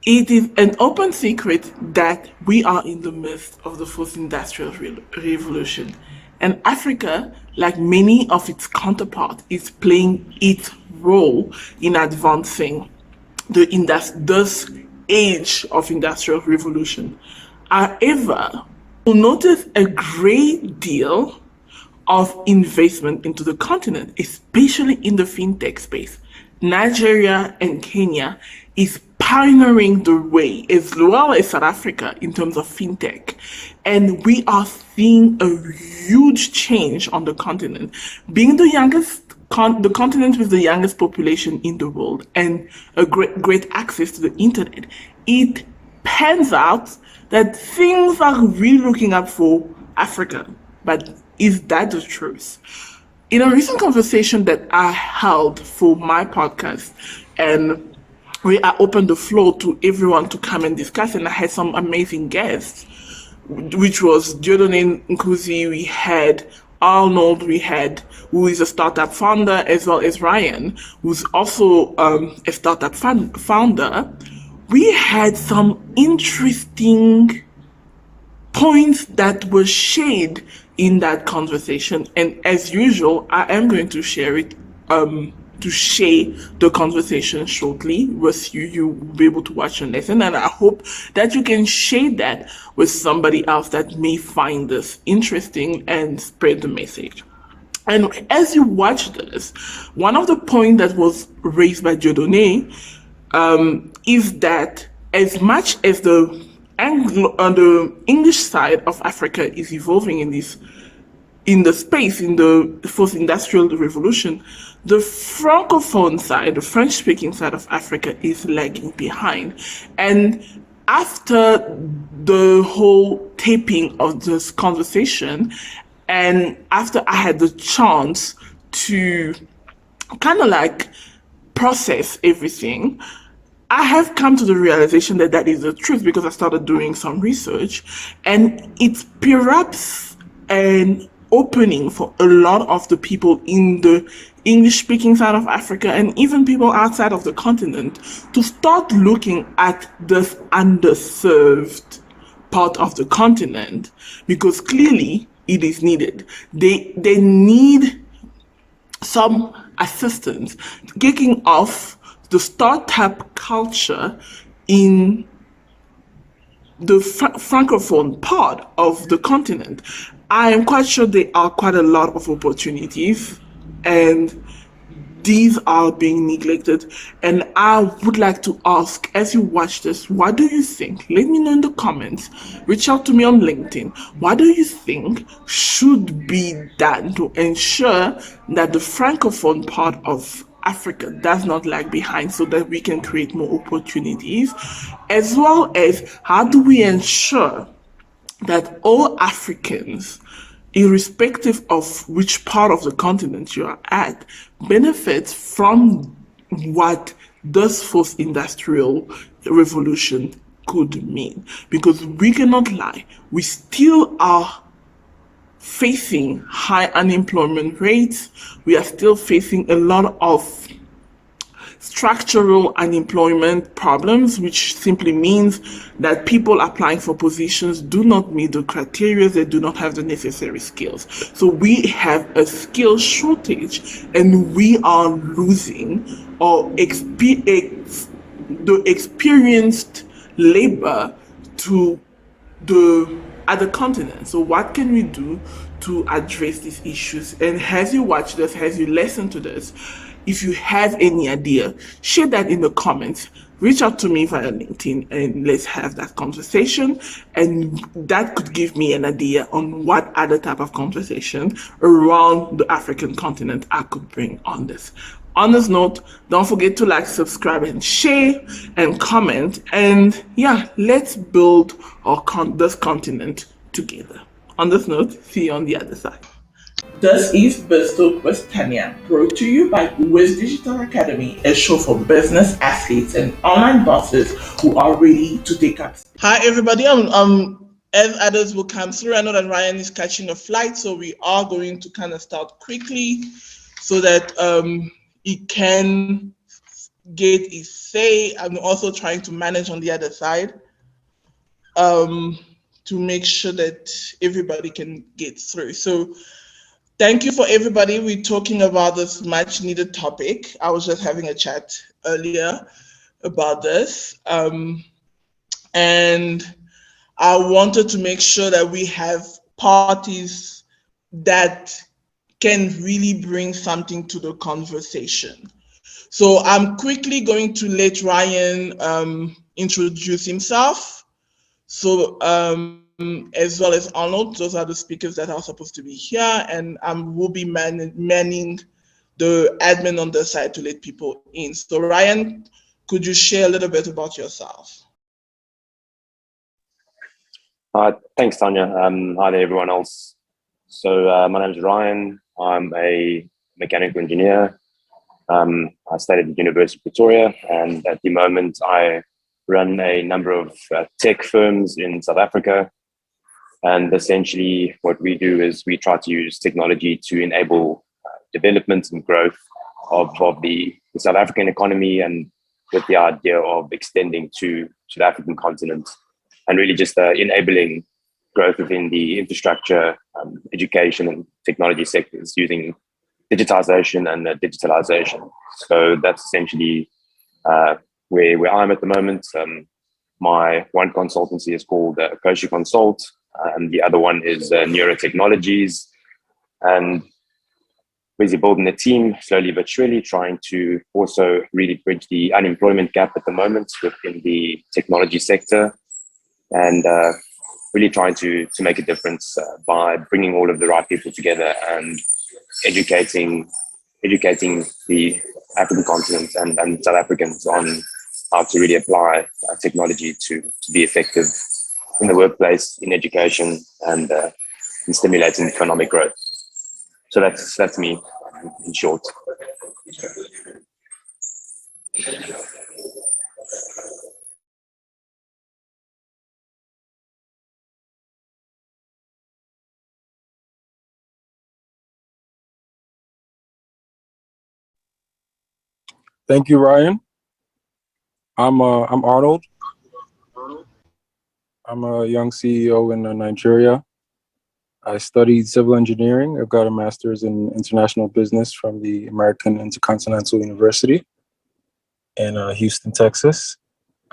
It is an open secret that we are in the midst of the fourth industrial revolution. And Africa, like many of its counterparts, is playing its role in advancing this age of industrial revolution. However, you'll notice a great deal of investment into the continent, especially in the fintech space. Nigeria and Kenya is pioneering the way, as well as South Africa, in terms of fintech. And we are seeing a huge change on the continent. Being the the continent with the youngest population in the world and a great access to the internet, it pans out that things are really looking up for Africa. But is that the truth? In a recent conversation that I held for my podcast, and where I opened the floor to everyone to come and discuss, and I had some amazing guests, which was Dieudonné Nkuzi, we had Arnold, who is a startup founder, as well as Ryan, who's also a startup founder. We had some interesting points that were shared in that conversation, and as usual, I am going to share the conversation shortly with you. You'll be able to watch and listen, and I hope that you can share that with somebody else that may find this interesting and spread the message. And as you watch this, one of the points that was raised by Dieudonné is that as much as the English side of Africa is evolving in the fourth industrial revolution, the francophone side, the French-speaking side of Africa, is lagging behind. And after the whole taping of this conversation, and after I had the chance to kind of like process everything, I have come to the realization that that is the truth, because I started doing some research, and it's perhaps an opening for a lot of the people in the English-speaking side of Africa, and even people outside of the continent, to start looking at this underserved part of the continent, because clearly it is needed. They need some assistance kicking off the startup culture in the francophone part of the continent. I am quite sure there are quite a lot of opportunities, and these are being neglected. And I would like to ask, as you watch this, what do you think? Let me know in the comments. Reach out to me on LinkedIn. What do you think should be done to ensure that the francophone part of Africa does not lag behind, so that we can create more opportunities, as well as how do we ensure that all Africans, irrespective of which part of the continent you are at, benefit from what this fourth industrial revolution could mean? Because we cannot lie, we still are facing high unemployment rates. We are still facing a lot of structural unemployment problems, which simply means that people applying for positions do not meet the criteria, they do not have the necessary skills. So we have a skill shortage, and we are losing the experienced labor to the other continent. So what can we do to address these issues? And as you watch this, as you listen to this, if you have any idea, share that in the comments. Reach out to me via LinkedIn and let's have that conversation. And that could give me an idea on what other type of conversation around the African continent I could bring on this. On this note, don't forget to like, subscribe, and share, and comment. And yeah, let's build this continent together. On this note, see you on the other side. This is Biz with Tanya, brought to you by Wiz Digital Academy, a show for business athletes and online bosses who are ready to take up. Hi, everybody. As others will come through, I know that Ryan is catching a flight, so we are going to kind of start quickly so that get a say. I'm also trying to manage on the other side, to make sure that everybody can get through. So thank you for everybody. We're talking about this much needed topic. I was just having a chat earlier about this. And I wanted to make sure that we have parties that can really bring something to the conversation. So I'm quickly going to let Ryan introduce himself. So as well as Arnold, those are the speakers that are supposed to be here, and will be manning the admin on the side to let people in. So Ryan, could you share a little bit about yourself? Thanks, Tanya. Hi there, everyone else. So my name is Ryan. I'm a mechanical engineer. I studied at the University of Pretoria, and at the moment I run a number of tech firms in South Africa. And essentially what we do is we try to use technology to enable development and growth of the South African economy, and with the idea of extending to the African continent, and really just enabling growth within the infrastructure, education and technology sectors using digitization and digitalization. So that's essentially where I'm at the moment. My one consultancy is called Kosher Consult, and the other one is Neurotechnologies. And busy building a team slowly but surely, trying to also really bridge the unemployment gap at the moment within the technology sector, and really trying to make a difference by bringing all of the right people together and educating the African continent and South Africans on how to really apply technology to be effective in the workplace, in education, and in stimulating economic growth. So that's me in short. Thank you, Ryan. I'm Arnold. I'm a young CEO in Nigeria. I studied civil engineering. I've got a master's in international business from the American Intercontinental University in Houston, Texas.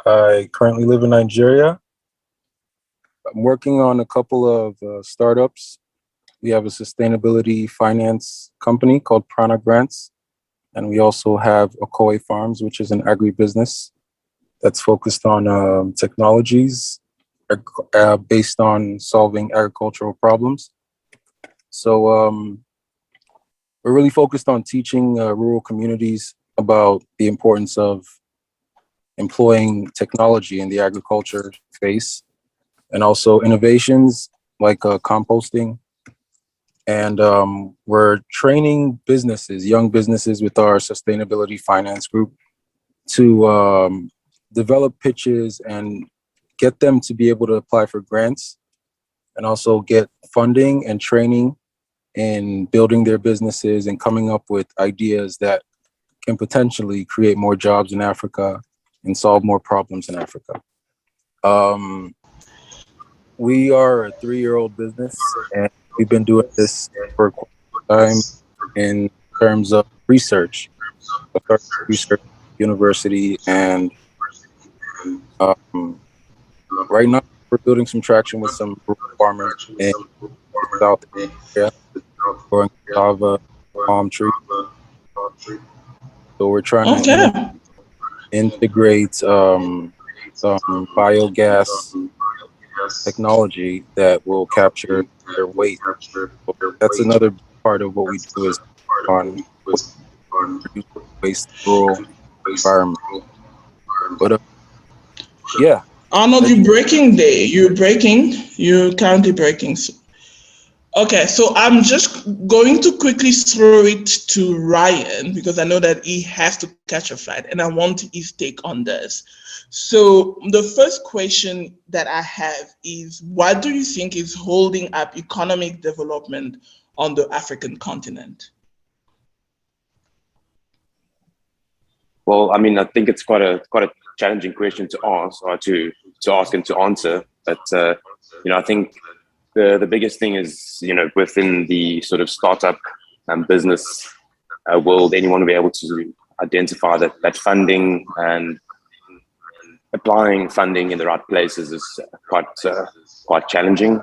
I currently live in Nigeria. I'm working on a couple of startups. We have a sustainability finance company called Prana Grants. And we also have Okoe Farms, which is an agribusiness that's focused on technologies based on solving agricultural problems. So we're really focused on teaching rural communities about the importance of employing technology in the agriculture space, and also innovations like composting. And we're training businesses, young businesses, with our sustainability finance group to develop pitches and get them to be able to apply for grants, and also get funding and training in building their businesses and coming up with ideas that can potentially create more jobs in Africa and solve more problems in Africa. We are a 3-year-old business, and we've been doing this for quite some time in terms of research. I started research at university, and right now we're building some traction with some farmers in the South area, growing cassava, palm tree. So we're trying to integrate some biogas technology that will capture their waste. That's another part of what we do, is on waste rural environment. But yeah. Arnold, you're breaking there. You're breaking. You're currently breaking. Okay, so I'm just going to quickly throw it to Ryan, because I know that he has to catch a flight and I want his take on this. So the first question that I have is, what do you think is holding up economic development on the African continent? Well, I mean, I think it's quite a challenging question to ask, or to ask and to answer. But I think the biggest thing is, within the sort of startup business world, anyone will be able to identify that funding and applying funding in the right places is quite challenging.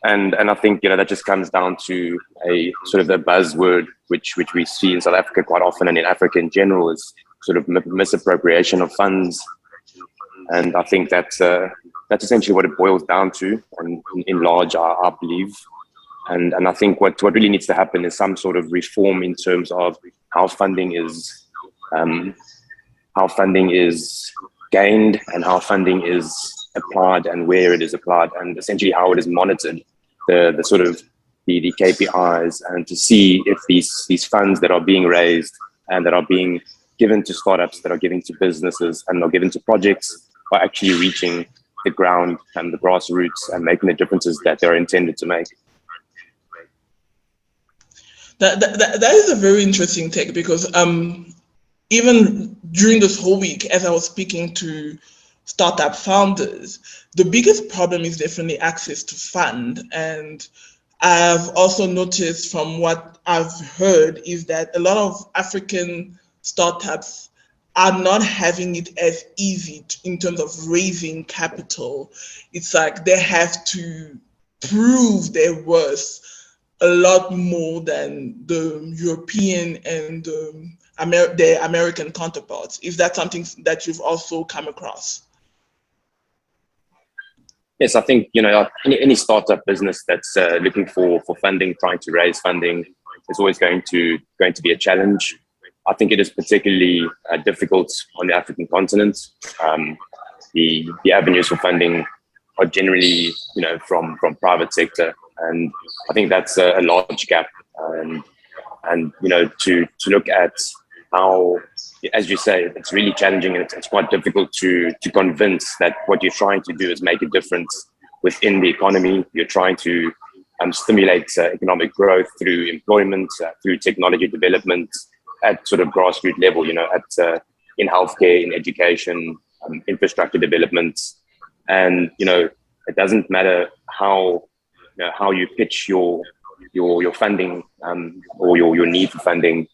And I think that just comes down to a sort of the buzzword which we see in South Africa quite often, and in Africa in general, is sort of misappropriation of funds. And I think that's essentially what it boils down to, and in large, I believe. And I think what really needs to happen is some sort of reform in terms of how funding is gained, and how funding is applied, and where it is applied, and essentially how it is monitored, the sort of the KPIs, and to see if these funds that are being raised and that are being given to startups, that are given to businesses, and are given to projects, are actually reaching the ground and the grassroots and making the differences that they're intended to make. That is a very interesting take, because even during this whole week, as I was speaking to startup founders, the biggest problem is definitely access to fund. And I've also noticed from what I've heard is that a lot of African startups are not having it as easy in terms of raising capital. It's like they have to prove their worth a lot more than the European and their American counterparts. Is that something that you've also come across? Yes, I think any startup business that's looking for funding, trying to raise funding, is always going to be a challenge. I think it is particularly difficult on the African continent. The avenues for funding are generally from private sector, and I think that's a large gap. And to look at how, as you say, it's really challenging, and it's quite difficult to convince that what you're trying to do is make a difference within the economy. You're trying to stimulate economic growth through employment, through technology development at sort of grassroots level, in healthcare, in education, infrastructure development. And it doesn't matter how you pitch your funding or your need for funding.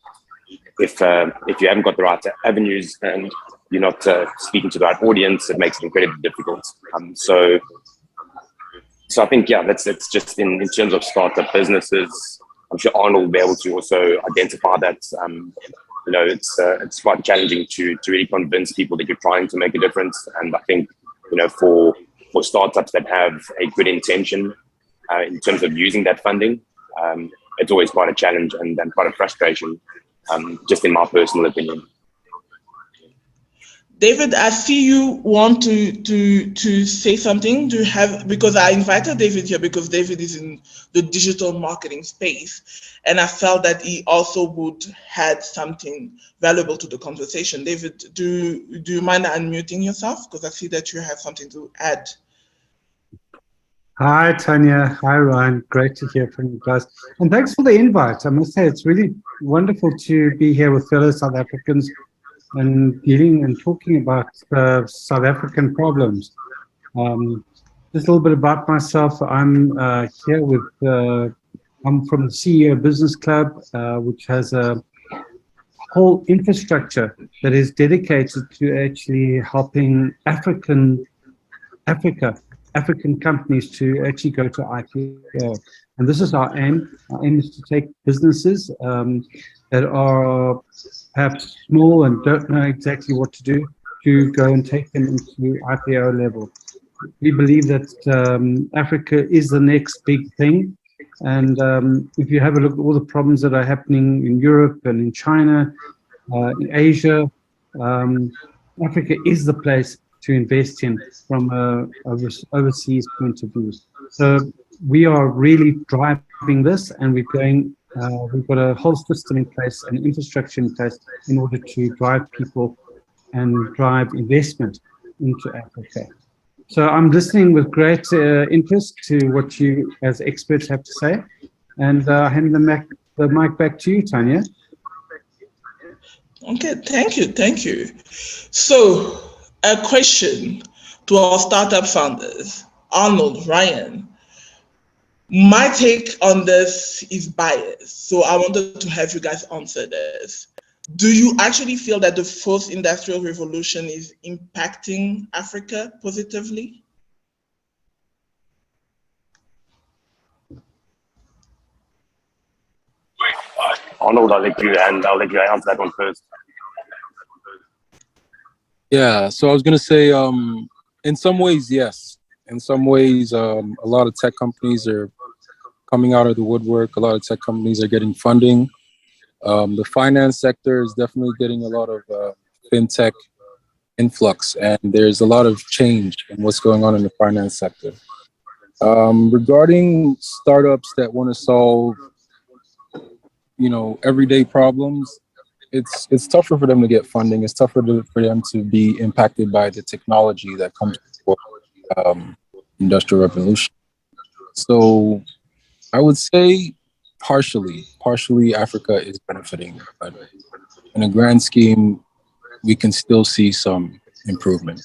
If you haven't got the right avenues and you're not speaking to the right audience, it makes it incredibly difficult. So I think, that's just in terms of startup businesses. I'm sure Arnold will be able to also identify that. It's quite challenging to really convince people that you're trying to make a difference. And I think for startups that have a good intention in terms of using that funding, it's always quite a challenge and quite a frustration. Just in my personal opinion. David, I see you want to say something. Do you have, because I invited David here because David is in the digital marketing space, and I felt that he also would add something valuable to the conversation. David, do you mind unmuting yourself? Because I see that you have something to add. Hi, Tanya. Hi, Ryan. Great to hear from you guys. And thanks for the invite. I must say, it's really wonderful to be here with fellow South Africans and dealing and talking about South African problems. Just a little bit about myself. I'm here with, I'm from the CEO Business Club, which has a whole infrastructure that is dedicated to actually helping African companies to actually go to IPO. And this is our aim. Our aim is to take businesses that are perhaps small and don't know exactly what to do, to go and take them into IPO level. We believe that Africa is the next big thing. And if you have a look at all the problems that are happening in Europe and in China, in Asia, Africa is the place to invest in from a overseas point of view. So we are really driving this, and we're going, we've got a whole system in place and infrastructure in place in order to drive people and drive investment into Africa. So I'm listening with great interest to what you as experts have to say, and hand the mic back to you, Tanya. Okay, thank you. So, a question to our startup founders, Arnold, Ryan. My take on this is biased, so I wanted to have you guys answer this. Do you actually feel that the fourth industrial revolution is impacting Africa positively? Arnold, I'll let you answer that one first. Yeah, so I was gonna say, in some ways, yes. In some ways, a lot of tech companies are coming out of the woodwork. A lot of tech companies are getting funding. The finance sector is definitely getting a lot of fintech influx, and there's a lot of change in what's going on in the finance sector. Regarding startups that want to solve, everyday problems, it's tougher for them to get funding. It's tougher for them to be impacted by the technology that comes before industrial revolution. So I would say partially Africa is benefiting, but in a grand scheme, we can still see some improvement.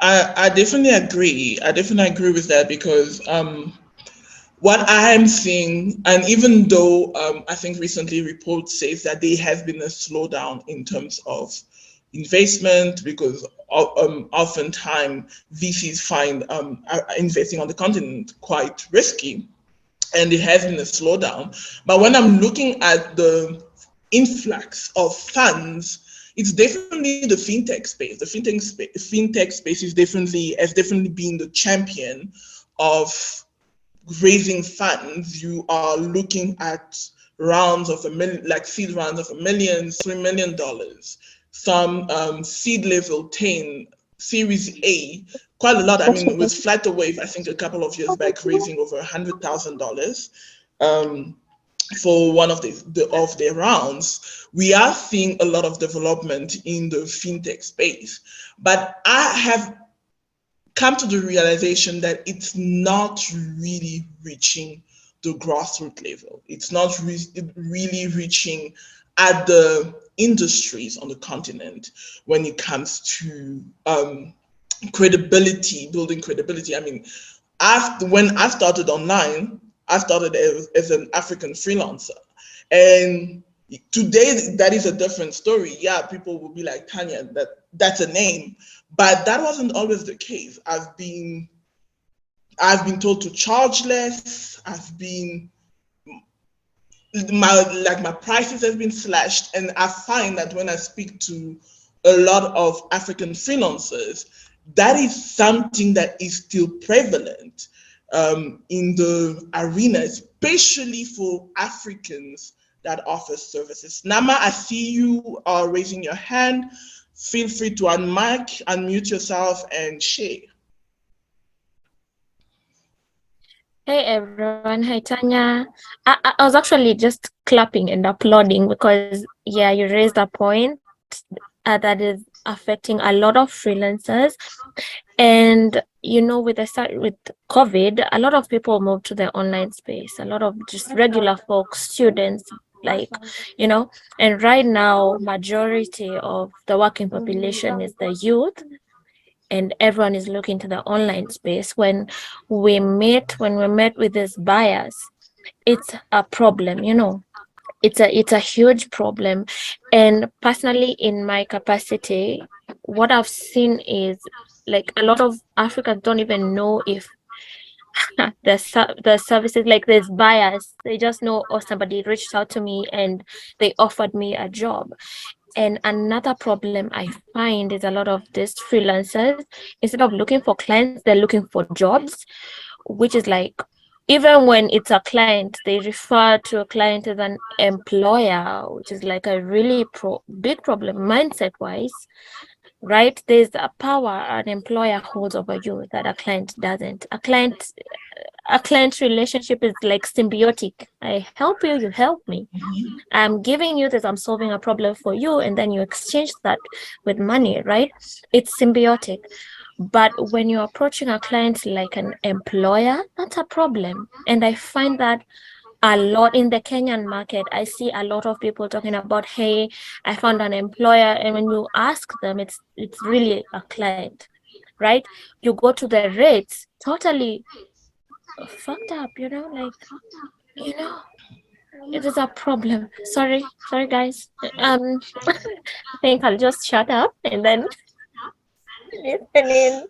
I definitely agree. I definitely agree with that because what I'm seeing, and even though I think recently reports says that there has been a slowdown in terms of investment because oftentimes VCs find investing on the continent quite risky, and there has been a slowdown. But when I'm looking at the influx of funds, it's definitely the fintech space. The fintech space is definitely been the champion of raising funds. You are looking at rounds of like seed rounds of $1 million, $3 million, some seed level 10, Series A, quite a lot. I mean, with Flutterwave, I think a couple of years back, raising over $100,000 for one of their rounds. We are seeing a lot of development in the fintech space, but I have come to the realization that it's not really reaching the grassroots level. It's not really reaching at the industries on the continent when it comes to credibility, building credibility. I mean, when I started online, I started as an African freelancer. And today, that is a different story. Yeah, people will be like, Tanya, that's a name. But that wasn't always the case. I've been told to charge less. My prices have been slashed, and I find that when I speak to a lot of African freelancers, that is something that is still prevalent in the arena, especially for Africans that offer services. Nama, I see you are raising your hand. Feel free to unmute yourself and share. Hey everyone, hi Tanya. I was actually just clapping and applauding because yeah, you raised a point that is affecting a lot of freelancers. And with COVID, a lot of people moved to the online space, a lot of just regular folks, students, and right now majority of the working population is the youth, and everyone is looking to the online space. When we met with these buyers, it's a problem, it's a huge problem. And personally, in my capacity, what I've seen is like a lot of Africans don't even know if the services, like there's buyers, they just know, oh, somebody reached out to me and they offered me a job. And another problem I find is a lot of these freelancers, instead of looking for clients, they're looking for jobs, which is like, even when it's a client, they refer to a client as an employer, which is like a really big problem mindset wise, right? There's a power an employer holds over you that a client doesn't. A client relationship is like symbiotic. I help you, you help me. I'm giving you this, I'm solving a problem for you, and then you exchange that with money, right? It's symbiotic. But when you're approaching a client like an employer, that's a problem. And I find that a lot in the Kenyan market. I see a lot of people talking about, hey, I found an employer, and when you ask them, it's really a client, right? You go to the rates, totally fucked up, like, you know, it is a problem. Sorry, guys. I think I'll just shut up and then listen in.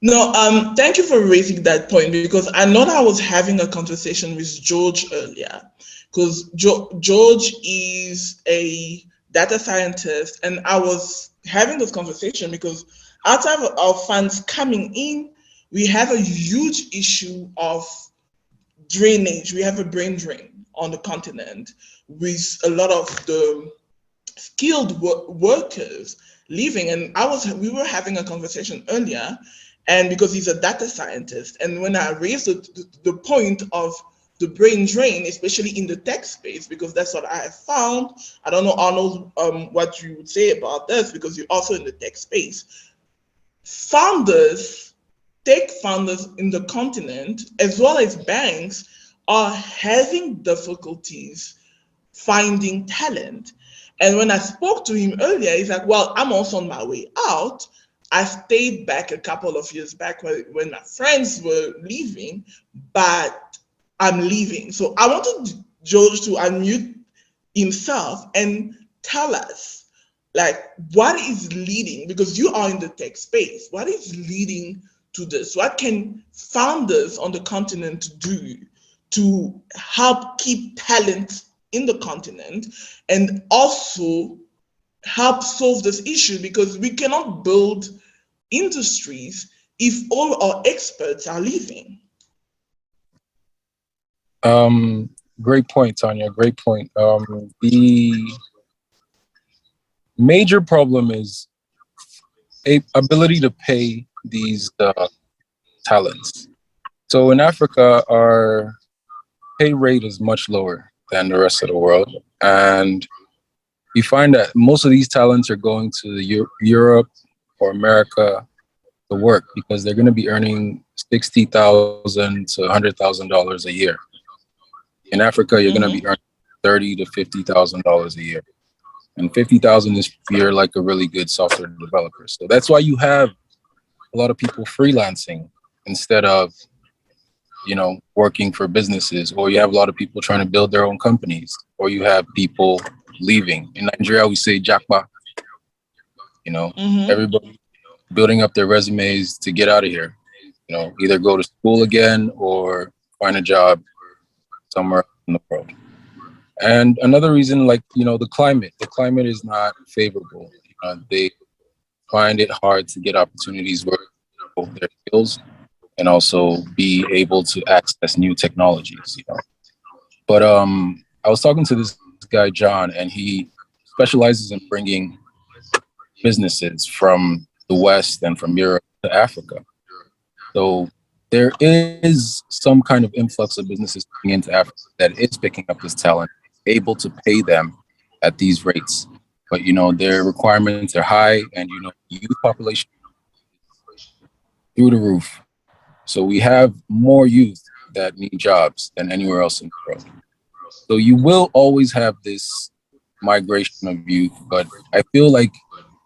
No, thank you for raising that point, because I know that I was having a conversation with George earlier, because George is a data scientist, and I was having this conversation because outside of our funds coming in, we have a huge issue of drainage. We have a brain drain on the continent with a lot of the skilled workers leaving. And we were having a conversation earlier, and because he's a data scientist, and when I raised the point of the brain drain, especially in the tech space, because that's what I have found. I don't know, Arnold, what you would say about this, because you're also in the tech space. Tech founders in the continent, as well as banks, are having difficulties finding talent. And when I spoke to him earlier, he's like, well, I'm also on my way out. I stayed back a couple of years back when my friends were leaving, but I'm leaving. So I wanted George to unmute himself and tell us, like, what is leading, because you are in the tech space, what is leading to this? What can founders on the continent do to help keep talent in the continent and also help solve this issue? Because we cannot build industries if all our experts are leaving. Great point, Tanya. Great point. The major problem is ability to pay these talents. So in Africa, our pay rate is much lower than the rest of the world, and you find that most of these talents are going to Europe or America to work because they're going to be earning $60,000 to $100,000 a year. In Africa, you're going to be earning $30,000 to $50,000 a year, and $50,000 is if you're like a really good software developer. So that's why you have a lot of people freelancing instead of, working for businesses, or you have a lot of people trying to build their own companies, or you have people leaving. In Nigeria, we say Jakba. Everybody building up their resumes to get out of here. Either go to school again or find a job somewhere in the world. And another reason, the climate is not favorable. They find it hard to get opportunities where their skills and also be able to access new technologies. But I was talking to this guy, John, and he specializes in bringing businesses from the West and from Europe to Africa. So there is some kind of influx of businesses coming into Africa that is picking up this talent, able to pay them at these rates. But, their requirements are high, and, youth population through the roof. So we have more youth that need jobs than anywhere else in the world. So you will always have this migration of youth, but I feel like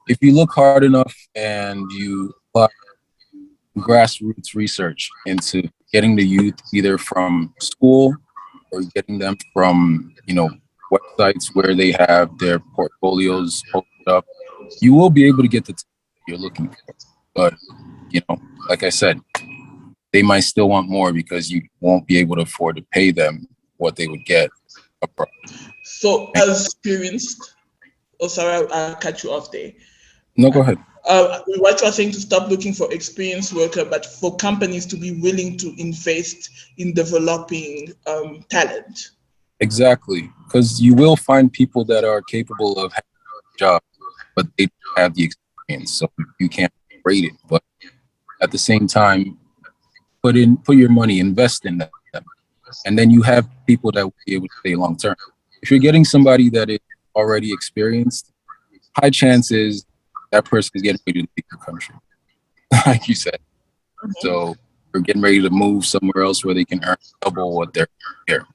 if you look hard enough and you apply grassroots research into getting the youth either from school or getting them from, websites where they have their portfolios posted up, you will be able to get the talent you're looking for. But, like I said, they might still want more because you won't be able to afford to pay them what they would get abroad. So as experienced, sorry, I'll cut you off there. No, go ahead. What you are saying, to stop looking for experienced worker, but for companies to be willing to invest in developing talent. Exactly, because you will find people that are capable of having a job, but they don't have the experience, so you can't rate it. But at the same time, put your money, invest in them, and then you have people that will be able to stay long term. If you're getting somebody that is already experienced, high chances that person is getting ready to leave the country, like you said. So are getting ready to move somewhere else where they can earn double what they're here.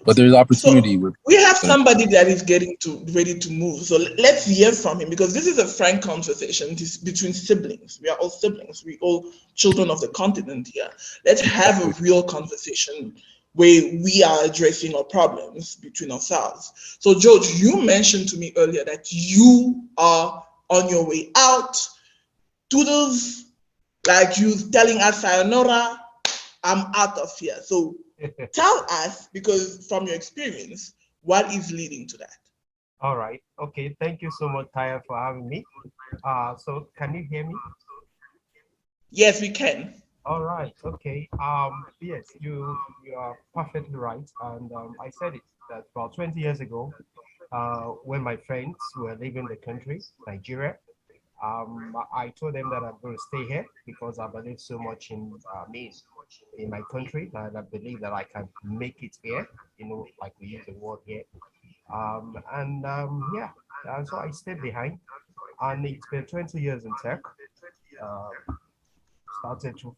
But there's opportunity So with. we have somebody that is ready to move. So let's hear from him, because this is a frank conversation. This between siblings. We are all siblings. We all children of the continent here. Let's have a real conversation where we are addressing our problems between ourselves. So George, you mentioned to me earlier that you are on your way out. Toodles, like you telling us sayonara, I'm out of here. So tell us, because from your experience, what is leading to that? All right. Okay. Thank you so much, Taya, for having me. So can you hear me? Yes, we can. All right. Okay. Yes, you are perfectly right. And I said it that about 20 years ago, when my friends were leaving the country, Nigeria, I told them that I'm going to stay here because I believe so much in me, in my country, and I believe that I can make it here. You know, like we use the word here. Yeah, so I stayed behind, and it's been 20 years in tech. Uh, Started to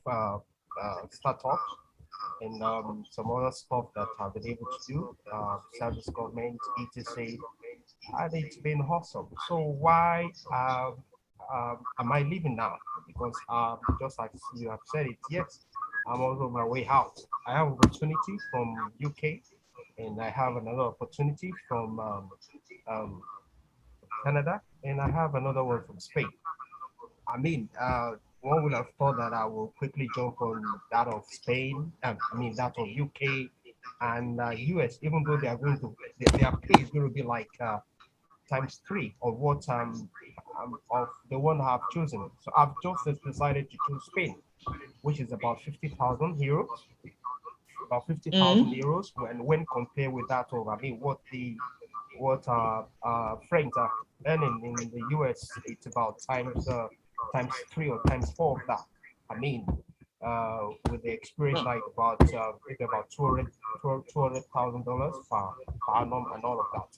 start up and some other stuff that I've been able to do, service government, etc. And it's been awesome. So why am I leaving now? Because just like you have said it, yes, I'm also on my way out. I have opportunity from UK, and I have another opportunity from Canada, and I have another one from Spain. I mean, one would have thought that I will quickly jump on that of Spain, that of UK and US, even though they are going to, their pay is going to be like times three of what of the one I've chosen. So I've just decided to choose Spain, which is about 50,000 euros, about 50,000 Mm. euros when compared with that of, what friends are earning in the US, it's about times three or times four of that. I mean, with the experience, like about maybe about $200,000 per annum and all of that.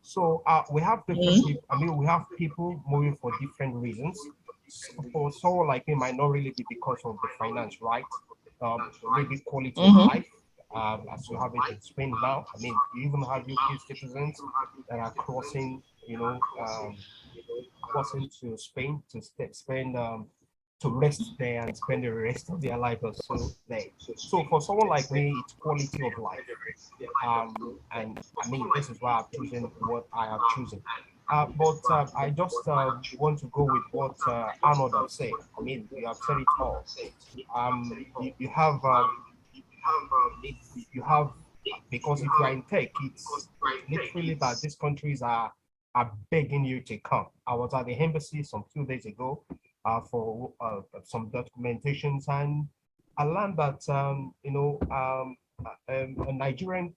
So we have different people. I mean, we have people moving for different reasons. For someone like me, might not really be because of the finance, right? Maybe quality of life, as you have it in Spain now. I mean, you even have UK citizens that are crossing, crossing to Spain to spend to rest there and spend the rest of their life or so there. So for someone like me, it's quality of life. And I mean, this is why I've chosen what I have chosen. But I just want to go with what Arnold have said. I mean, you have said it all. You have you have because if you are in tech, it's literally that these countries are begging you to come. I was at the embassy some few days ago for some documentations, and I learned that a Nigerian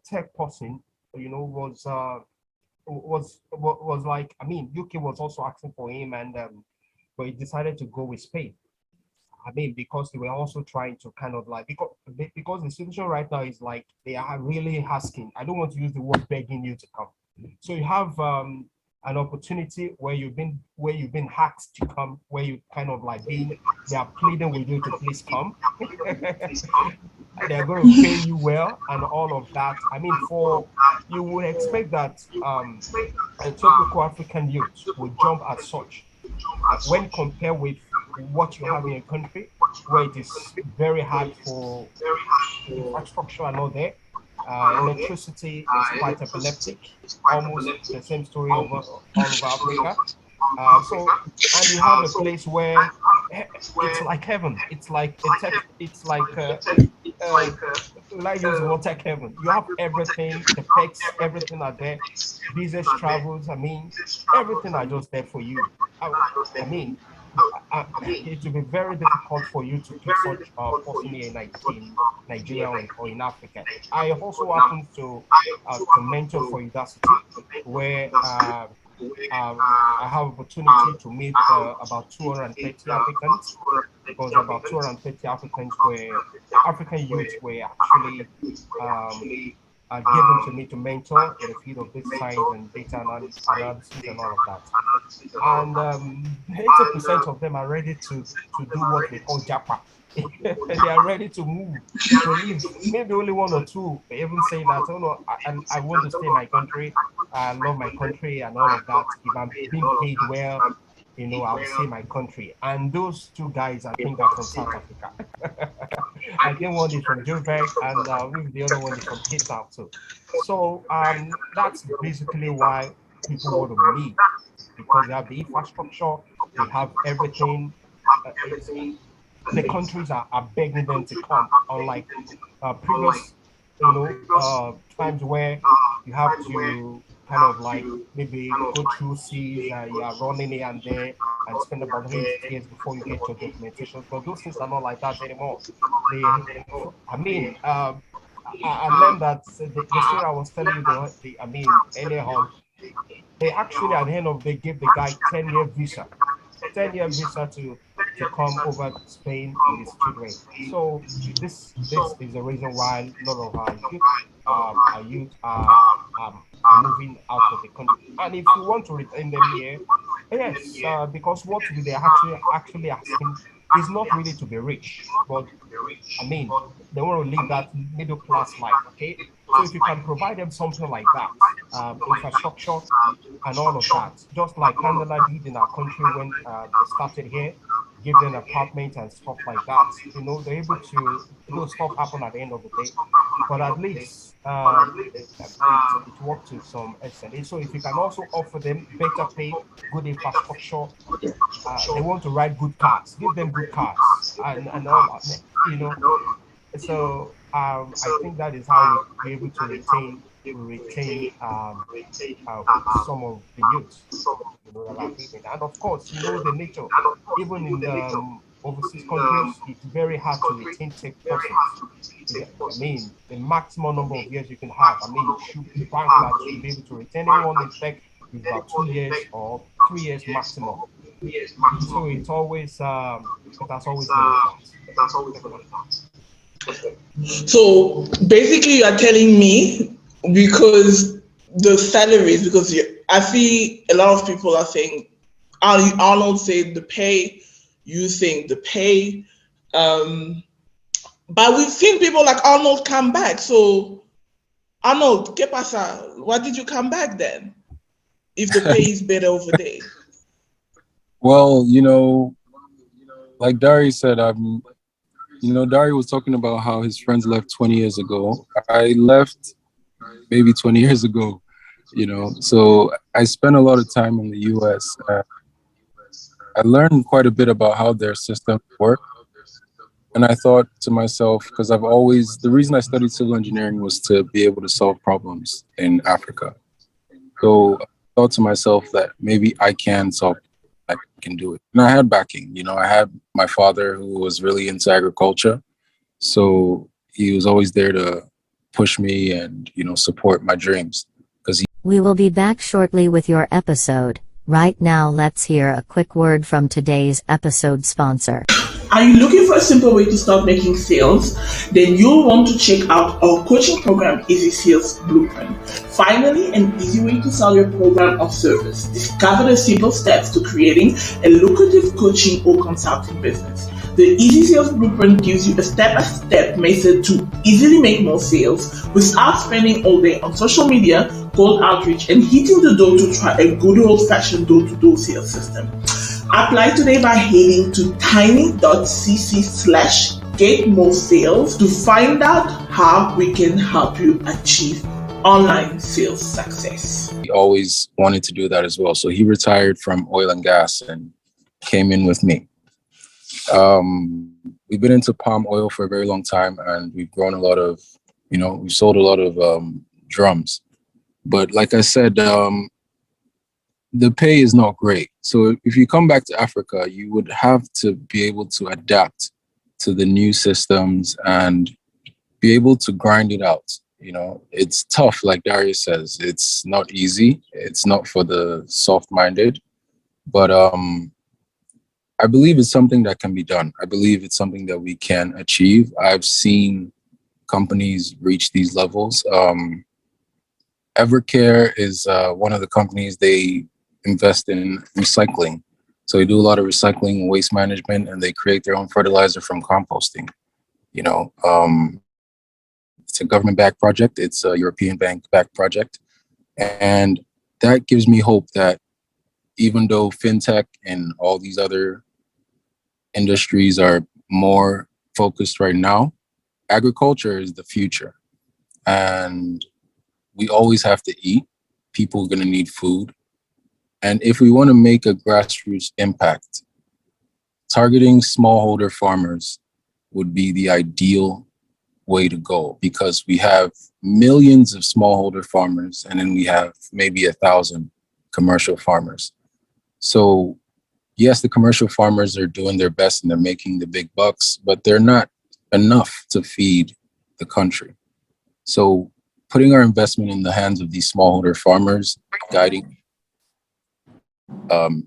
tech person, was like, I mean, UK was also asking for him, and but he decided to go with Spain. I mean, because they were also trying to kind of like, because the situation right now is like they are really asking. I don't want to use the word begging you to come. So you have an opportunity where you've been asked to come, where you kind of like they are pleading with you to please come. They're going to pay you well and all of that. I mean, you would expect that a typical African youth would jump at such when compared with what you have in your country, where it is very hard for infrastructure and all there. Electricity is quite epileptic, almost the same story all over Africa. And you have a place where it's like heaven. It's like a tech. It's like will I use the word tech heaven? You have everything, the perks, everything are there. Business travels. I mean, everything are just there for you. I mean, it will be very difficult for you to pick such person here in Nigeria or in Africa. I also happen to mentor for university where I have opportunity to meet about 230 applicants, because about 230 African youths were actually given to me to mentor in the field of data science and data analysis and all of that. And 80% of them are ready to do what we call Japa. They are ready to move, to leave. Maybe only one or two even say that, oh no, I want to stay in my country. I love my country and all of that. If I'm being paid well, I'll stay my country. And those two guys, I think, are from South Africa. I think one is from Joburg, and maybe the other one is from Cape Town too. So that's basically why people want to leave, because they have the infrastructure, they have everything. The countries are begging them to come, unlike previous, times where you have to kind of like maybe go through seas, you are running here and there, and spend about 8 years before you get your documentation. But those things are not like that anymore. I mean, I learned that the story I was telling you, earlier on, they actually at the end of the day gave the guy 10-year visa, 10-year visa to come over to Spain with his children. So this is the reason why a lot of our youth are moving out of the country. And if you want to retain them here, yes, because what they actually asking is not really to be rich, but I mean, they want to live that middle class life. Okay, so if you can provide them something like that, infrastructure and all of that, just like Canada did in our country when they started here, give them apartments and stuff like that. They're able to, stuff happen at the end of the day. But at least it worked to some extent. So if you can also offer them better pay, good infrastructure, they want to ride good cars, give them good cars and all that, So I think that is how we're able to retain some of the youth, that are leaving. And of course, the nature, even in the overseas countries, it's very hard to retain tech persons. I mean, the maximum number of years you can have, you should bank that to be able to retain anyone in tech is about 2 years or 3 years maximum. So it's always, it has always been like that. So basically, you are telling me, because the salaries, because I see a lot of people are saying, Arnold said the pay, you think the pay, but we've seen people like Arnold come back. So Arnold, ¿qué pasa? Why did you come back then? If the pay is better over there? Well, like Dari said, Dari was talking about how his friends left 20 years ago. I left maybe 20 years ago, so I spent a lot of time in the US. I learned quite a bit about how their systems work. And I thought to myself, because the reason I studied civil engineering was to be able to solve problems in Africa. So I thought to myself that maybe I can do it. And I had backing, I had my father who was really into agriculture. So he was always there to push me and, support my dreams. We will be back shortly with your episode. Right now, let's hear a quick word from today's episode sponsor. Are you looking for a simple way to start making sales? Then you'll want to check out our coaching program, Easy Sales Blueprint. Finally, an easy way to sell your program or service. Discover the simple steps to creating a lucrative coaching or consulting business. The Easy Sales Blueprint gives you a step-by-step method to easily make more sales without spending all day on social media, cold outreach, and hitting the door to try a good old-fashioned door-to-door sales system. Apply today by heading to tiny.cc/getmoresales to find out how we can help you achieve online sales success. He always wanted to do that as well. So he retired from oil and gas and came in with me. We've been into palm oil for a very long time, and we've grown a lot of, we sold a lot of drums. But like I said, the pay is not great. So if you come back to Africa, you would have to be able to adapt to the new systems and be able to grind it out. It's tough, like Darius says. It's not easy. It's not for the soft-minded. But I believe it's something that can be done. I believe it's something that we can achieve. I've seen companies reach these levels. Evercare is one of the companies. They invest in recycling. So they do a lot of recycling and waste management, and they create their own fertilizer from composting. You know, it's a government-backed project. It's a European bank-backed project. And that gives me hope that even though fintech and all these other industries are more focused right now, agriculture is the future. And we always have to eat. People are going to need food. And if we want to make a grassroots impact, targeting smallholder farmers would be the ideal way to go, because we have millions of smallholder farmers and then we have maybe 1,000 commercial farmers. So yes, the commercial farmers are doing their best and they're making the big bucks, but they're not enough to feed the country. So putting our investment in the hands of these smallholder farmers, guiding,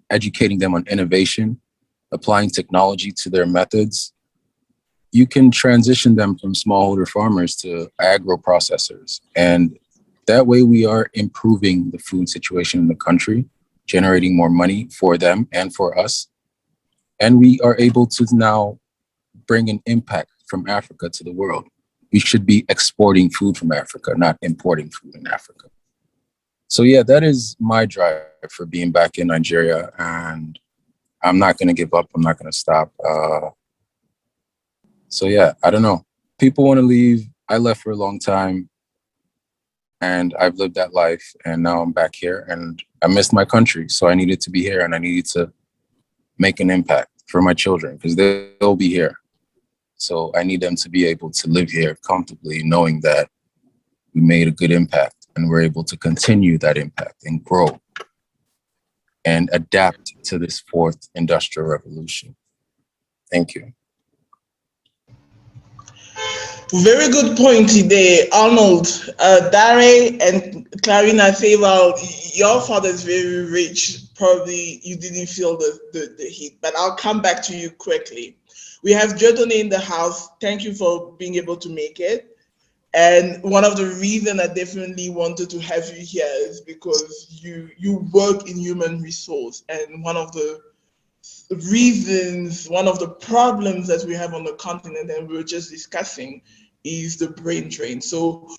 educating them on innovation, applying technology to their methods, you can transition them from smallholder farmers to agro processors. And that way we are improving the food situation in the country, generating more money for them and for us. And we are able to now bring an impact from Africa to the world. We should be exporting food from Africa, not importing food in Africa. So yeah, that is my drive for being back in Nigeria, and I'm not going to give up. I'm not going to stop. So yeah, I don't know. People want to leave. I left for a long time and I've lived that life, and now I'm back here and I missed my country. So I needed to be here and I needed to make an impact for my children because they'll be here. So I need them to be able to live here comfortably, knowing that we made a good impact and we're able to continue that impact and grow and adapt to this fourth industrial revolution. Thank you. Very good point today, Arnold. Dare and Clarina say, well, your father is very rich. Probably you didn't feel the heat, but I'll come back to you quickly. We have Jordan in the house. Thank you for being able to make it. And one of the reasons I definitely wanted to have you here is because you work in human resource. And one of the reasons, one of the problems that we have on the continent, and we were just discussing, is the brain drain. So,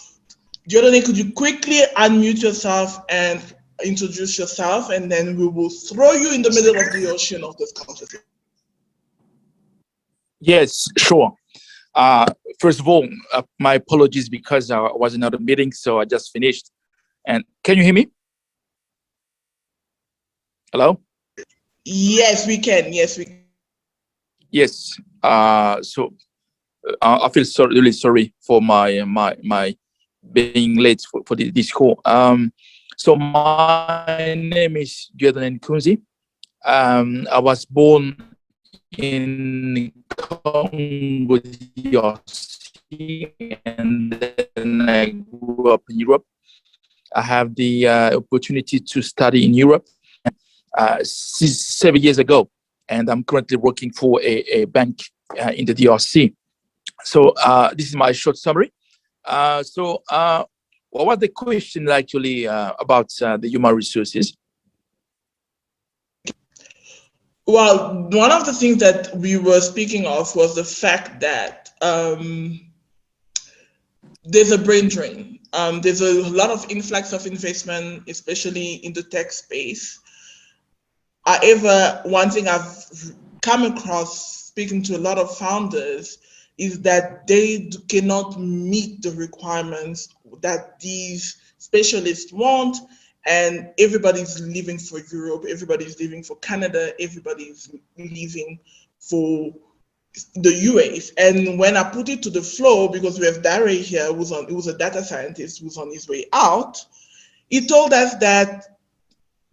Jordan, could you quickly unmute yourself and introduce yourself, and then we will throw you in the middle of the ocean of this conversation. Yes, sure. First of all, my apologies because I was in another meeting, so I just finished. And can you hear me? Hello? Yes, we can. Yes, we can. Yes. So I feel really sorry for my being late for this call. So my name is Jordan Kunzi. I was born in Congo, DRC, and then I grew up in Europe. I have the opportunity to study in Europe 7 years ago, and I'm currently working for a bank in the DRC. So this is my short summary. What was the question actually about the human resources? Well, one of the things that we were speaking of was the fact that there's a brain drain. There's a lot of influx of investment, especially in the tech space. However, one thing I've come across speaking to a lot of founders is that they cannot meet the requirements that these specialists want, and everybody's leaving for Europe, everybody's leaving for Canada, everybody's leaving for the US. And when I put it to the floor, because we have Dare here, who was a data scientist who's on his way out, he told us that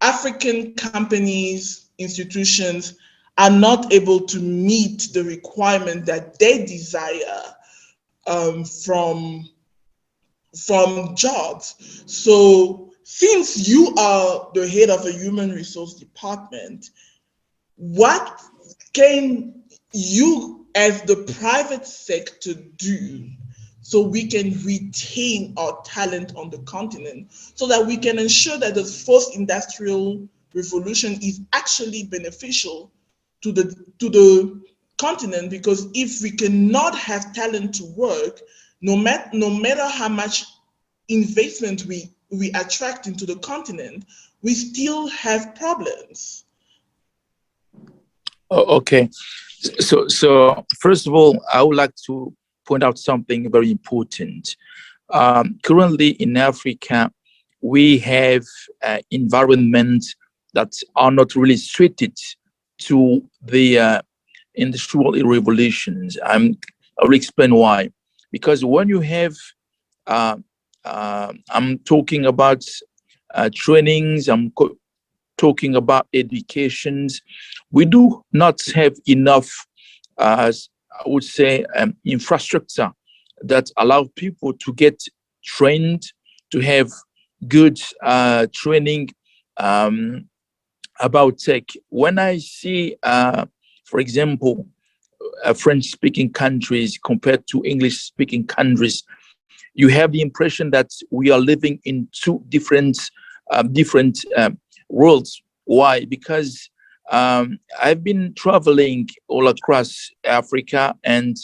African companies, institutions are not able to meet the requirement that they desire from jobs. So since you are the head of a human resource department, what can you as the private sector do so we can retain our talent on the continent, so that we can ensure that the fourth industrial revolution is actually beneficial to the continent. Because if we cannot have talent to work, no matter how much investment we attract into the continent, we still have problems. Okay. So first of all, I would like to point out something very important. Currently in Africa, we have environments that are not really suited to the industrial revolutions. I will explain why. Because when you have, I'm talking about trainings, talking about educations, we do not have enough, I would say, infrastructure that allow people to get trained, to have good training about tech. When I see, for example, French-speaking countries compared to English-speaking countries, you have the impression that we are living in two different worlds. Why? Because I've been traveling all across Africa, and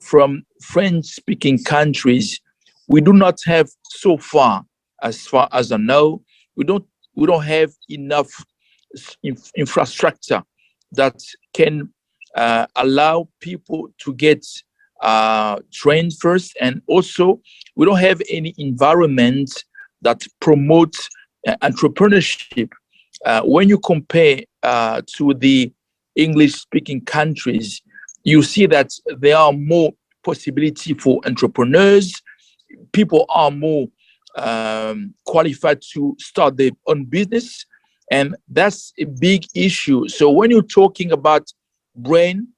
from French-speaking countries, we do not have so far as I know, we don't have enough infrastructure that can allow people to get trained first, and also we don't have any environment that promotes entrepreneurship. When you compare to the English-speaking countries, you see that there are more possibility for entrepreneurs. People are more qualified to start their own business, and that's a big issue. So when you're talking about brain,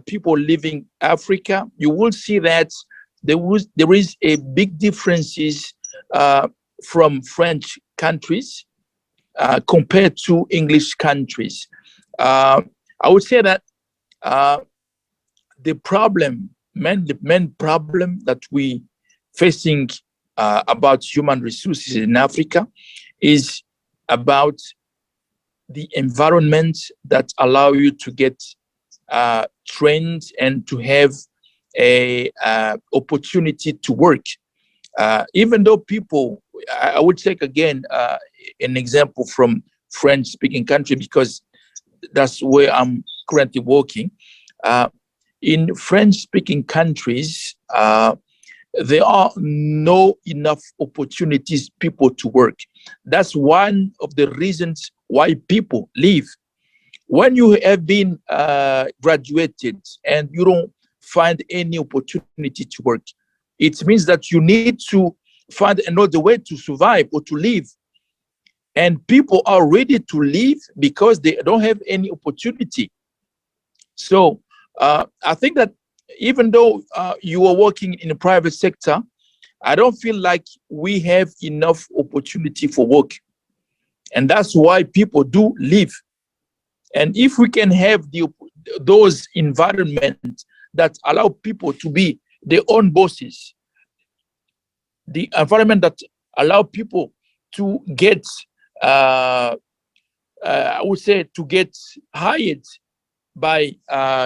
people living Africa, you will see that there is a big differences from French countries compared to English countries. I would say that the main problem that we facing about human resources in Africa is about the environment that allow you to get trained and to have a opportunity to work. Even though people, I would take again an example from French-speaking country, because that's where I'm currently working. In French-speaking countries, there are no enough opportunities people to work. That's one of the reasons why people leave. When you have been graduated and you don't find any opportunity to work, it means that you need to find another way to survive or to live. And people are ready to leave because they don't have any opportunity. So I think that even though you are working in the private sector, I don't feel like we have enough opportunity for work. And that's why people do leave. And if we can have those environments that allow people to be their own bosses, the environment that allow people to get, I would say, to get hired by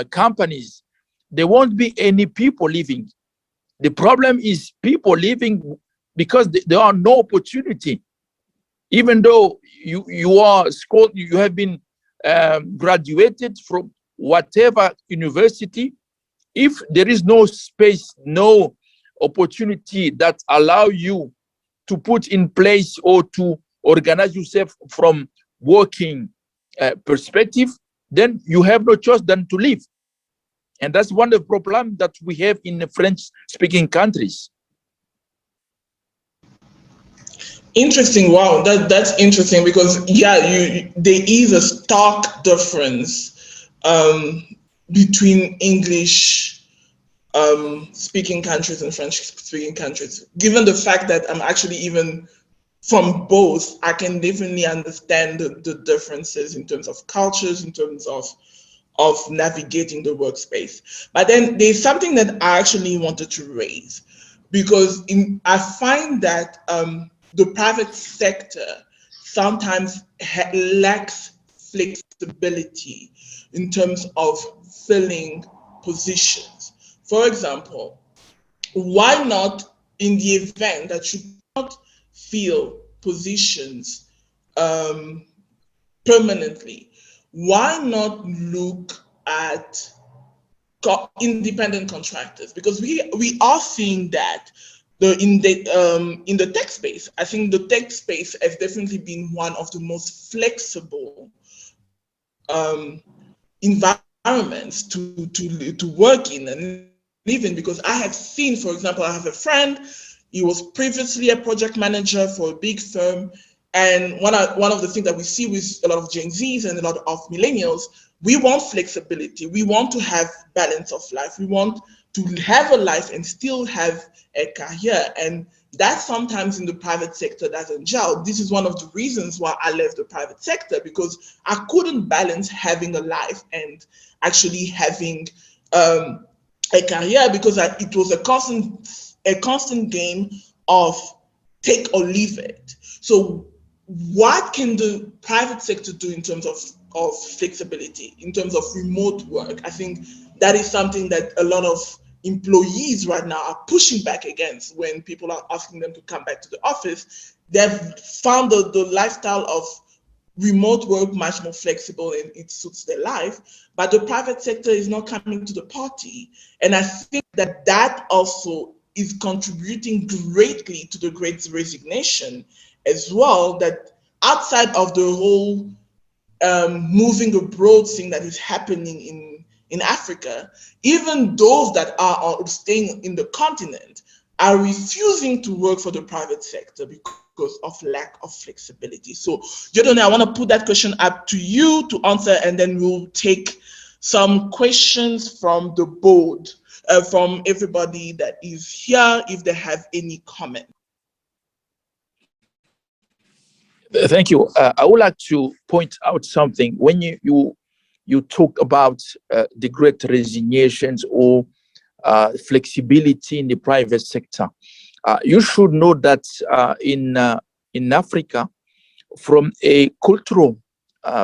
companies, there won't be any people leaving. The problem is people leaving because there are no opportunity. Even though you are school, you have been graduated from whatever university, if there is no space, no opportunity that allow you to put in place or to organize yourself from working perspective, then you have no choice than to leave. And that's one of the problems that we have in the French-speaking countries. Interesting. Wow, that's interesting, because there is a stark difference between English speaking countries and French speaking countries. Given the fact that I'm actually even from both, I can definitely understand the differences in terms of cultures, in terms of navigating the workspace. But then there's something that I actually wanted to raise. because I find that the private sector sometimes lacks flexibility in terms of filling positions. For example, why not, in the event that you cannot fill positions permanently, why not look at independent contractors? Because we are seeing that in the tech space, I think the tech space has definitely been one of the most flexible environments to work in and live in, because I have seen, for example, I have a friend, he was previously a project manager for a big firm, and one of the things that we see with a lot of Gen Zs and a lot of millennials, we want flexibility, we want to have balance of life, we want to have a life and still have a career, and that sometimes in the private sector doesn't gel. This is one of the reasons why I left the private sector, because I couldn't balance having a life and actually having a career, because it was a constant game of take or leave it. So what can the private sector do in terms of flexibility, in terms of remote work? I think that is something that a lot of employees right now are pushing back against when people are asking them to come back to the office. They've found the lifestyle of remote work much more flexible and it suits their life, but the private sector is not coming to the party. And I think that also is contributing greatly to the great resignation as well, that outside of the whole moving abroad thing that is happening in Africa, even those that are staying in the continent are refusing to work for the private sector because of lack of flexibility. So, Jodone, I want to put that question up to you to answer, and then we'll take some questions from the board, from everybody that is here, if they have any comment. Thank you. I would like to point out something. When you talk about the great resignations or flexibility in the private sector, you should know that in Africa, from a cultural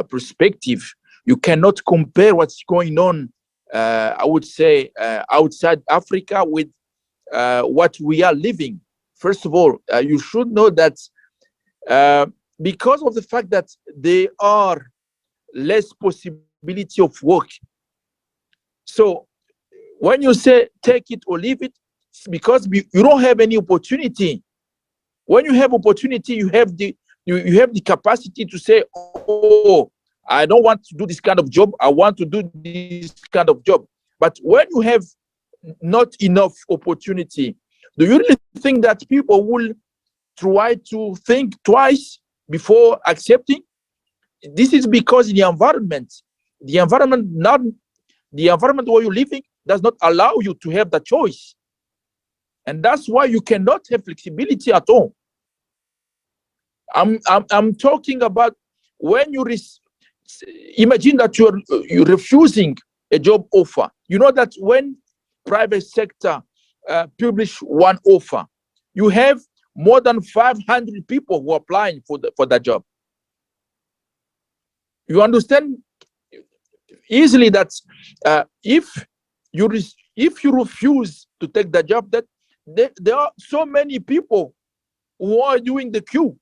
perspective, you cannot compare what's going on, I would say, outside Africa with what we are living. First of all, you should know that because of the fact that there are less possibility of work. So when you say take it or leave it, it's because you don't have any opportunity. When you have opportunity, you have the capacity to say, oh, I don't want to do this kind of job, I want to do this kind of job. But when you have not enough opportunity, do you really think that people will try to think twice before accepting? This is because the environment where you're living does not allow you to have the choice. And that's why you cannot have flexibility at all. I'm talking about when you imagine that you're refusing a job offer. You know that when private sector publish one offer, you have more than 500 people who are applying for that job. You understand easily that if you refuse to take the job, that there are so many people who are doing the queue.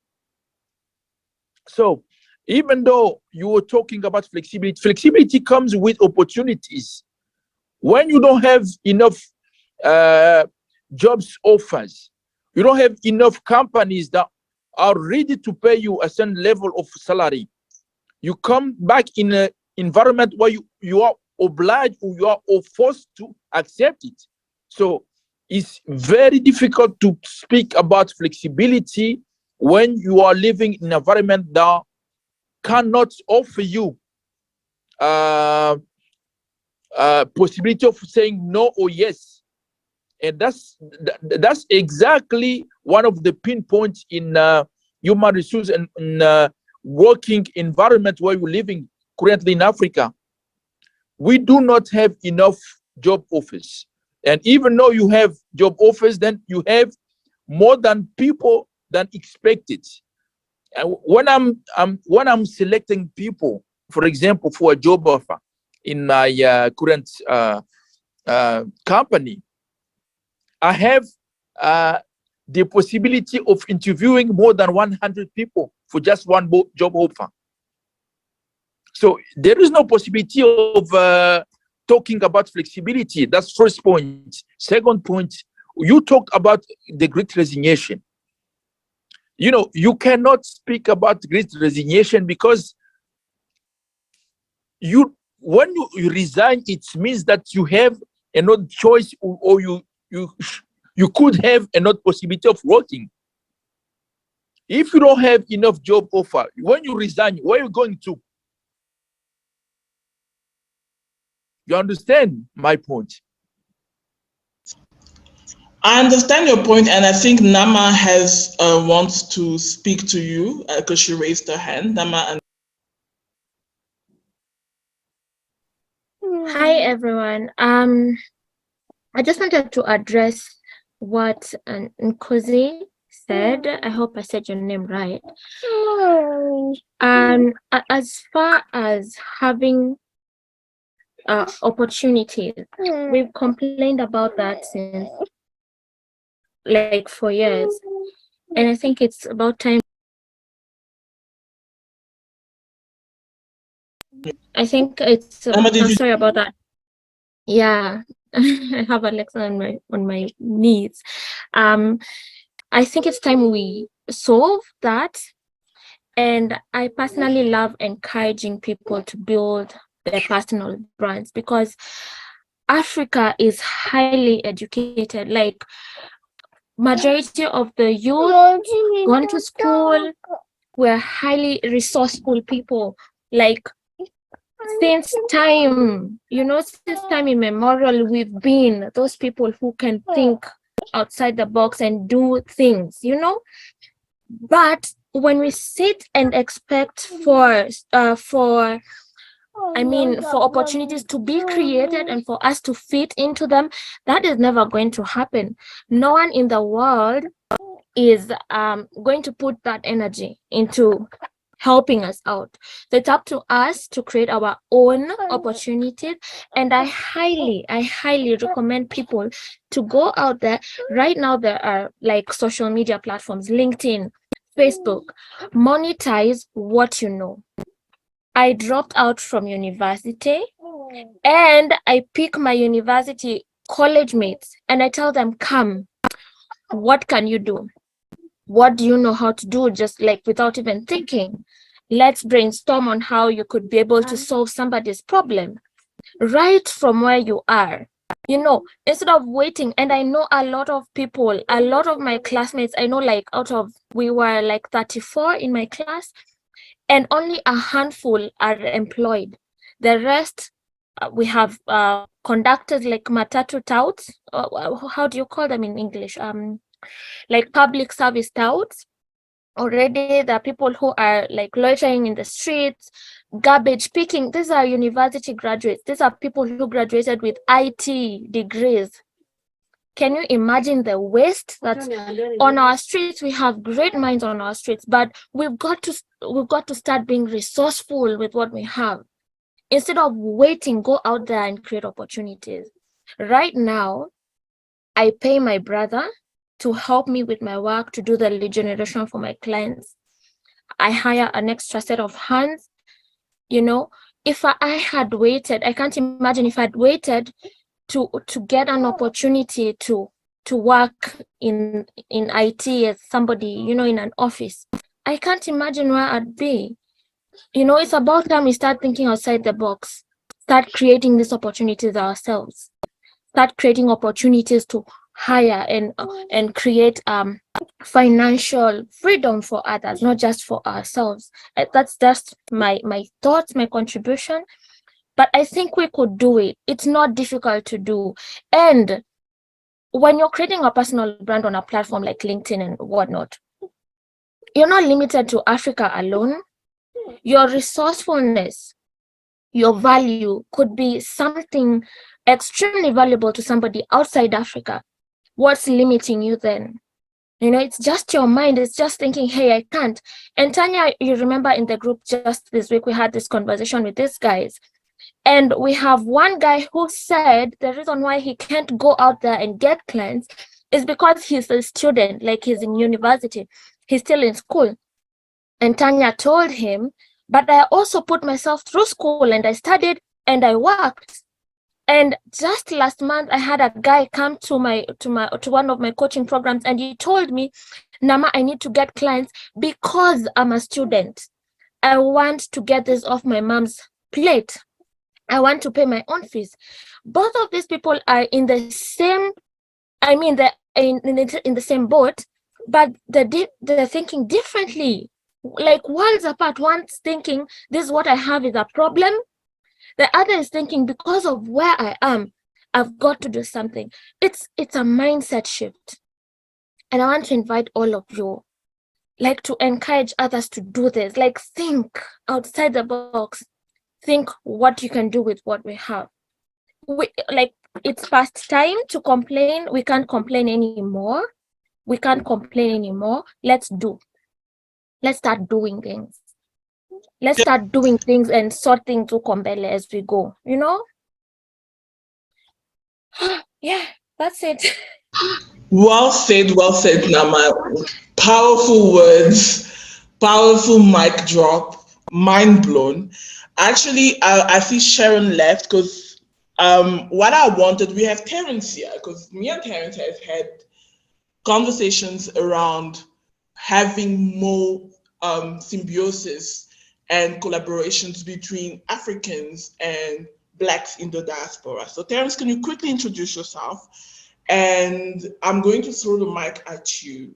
So even though you were talking about flexibility comes with opportunities. When you don't have enough jobs offers, you don't have enough companies that are ready to pay you a certain level of salary, you come back in an environment where you are obliged or you are forced to accept it. So it's very difficult to speak about flexibility when you are living in an environment that cannot offer you possibility of saying no or yes. And that's exactly one of the pinpoints in human resource and working environment where we're living currently in Africa. We do not have enough job offers. And even though you have job offers, then you have more than people than expected. And when I'm selecting people, for example, for a job offer in my current company, I have the possibility of interviewing more than 100 people for just one job offer. So there is no possibility of talking about flexibility. That's first point. Second point, you talked about the Great Resignation. You know, you cannot speak about Great Resignation because when you resign, it means that you have another choice, or you could have another possibility of working. If you don't have enough job offer, when you resign, where are you going to? You understand my point? I understand your point, and I think Nama has wants to speak to you because she raised her hand. Nama and Hi everyone. I just wanted to address what Nkosi said. I hope I said your name right. As far as having opportunities, we've complained about that since like 4 years, and I think it's about time. I think it's I'm sorry about that. Yeah, I have Alexa on my knees. I think it's time we solve that. And I personally love encouraging people to build their personal brands, because Africa is highly educated. Like, majority of the youth gone to school, we're highly resourceful people. Like, since time immemorial, we've been those people who can think outside the box and do things, But when we sit and expect for opportunities to be created and for us to fit into them, that is never going to happen. No one in the world is going to put that energy into helping us out. So it's up to us to create our own opportunities. And I highly recommend people to go out there. Right now, there are like social media platforms, LinkedIn, Facebook. Monetize what you know. I dropped out from university and I pick my university college mates and I tell them, come, what can you do? What do you know how to do? Just like without even thinking, let's brainstorm on how you could be able to solve somebody's problem right from where you are, instead of waiting. And I know a lot of people, a lot of my classmates, I know we were like 34 in my class, and only a handful are employed. The rest, we have conductors like matatu touts. How do you call them in English? Like public service touts. Already there are people who are like loitering in the streets, garbage picking. These are university graduates. These are people who graduated with IT degrees. Can you imagine the waste that's on our streets? We have great minds on our streets, but we've got to start being resourceful with what we have. Instead of waiting, go out there and create opportunities. Right now, I pay my brother to help me with my work, to do the lead generation for my clients. I hire an extra set of hands. If I had waited, I can't imagine if I'd waited to get an opportunity to work in IT as somebody, in an office. I can't imagine where I'd be. It's about time we start thinking outside the box, start creating these opportunities ourselves, start creating opportunities to hire and create financial freedom for others, not just for ourselves. That's just my thoughts, my contribution. But I think we could do it. It's not difficult to do. And when you're creating a personal brand on a platform like LinkedIn and whatnot, you're not limited to Africa alone. Your resourcefulness your value could be something extremely valuable to somebody outside Africa. What's limiting you then? You know, it's just your mind. It's just thinking, hey, I can't. And Tanya, you remember in the group just this week, we had this conversation with these guys. And we have one guy who said the reason why he can't go out there and get clients is because he's a student, like he's in university. He's still in school. And Tanya told him, but I also put myself through school and I studied and I worked. And just last month, I had a guy come to one of my coaching programs, and he told me, Nama, I need to get clients because I'm a student. I want to get this off my mom's plate. I want to pay my own fees. Both of these people are in the same, I mean, they're in the same boat, but they're thinking differently, like worlds apart. One's thinking, this is what I have is a problem. The other is thinking, because of where I am, I've got to do something. It's a mindset shift. And I want to invite all of you, like, to encourage others to do this. Like, think outside the box. Think what you can do with what we have. It's past time to complain. We can't complain anymore. Let's start doing things. Let's start doing things and sorting to Kombele as we go, you know? Yeah, that's it. Well said, Nama. Powerful words, powerful mic drop, mind blown. Actually, I see Sharon left because what I wanted, we have Terrence here because me and Terrence have had conversations around having more symbiosis and collaborations between Africans and Blacks in the diaspora. So Terrence, can you quickly introduce yourself? And I'm going to throw the mic at you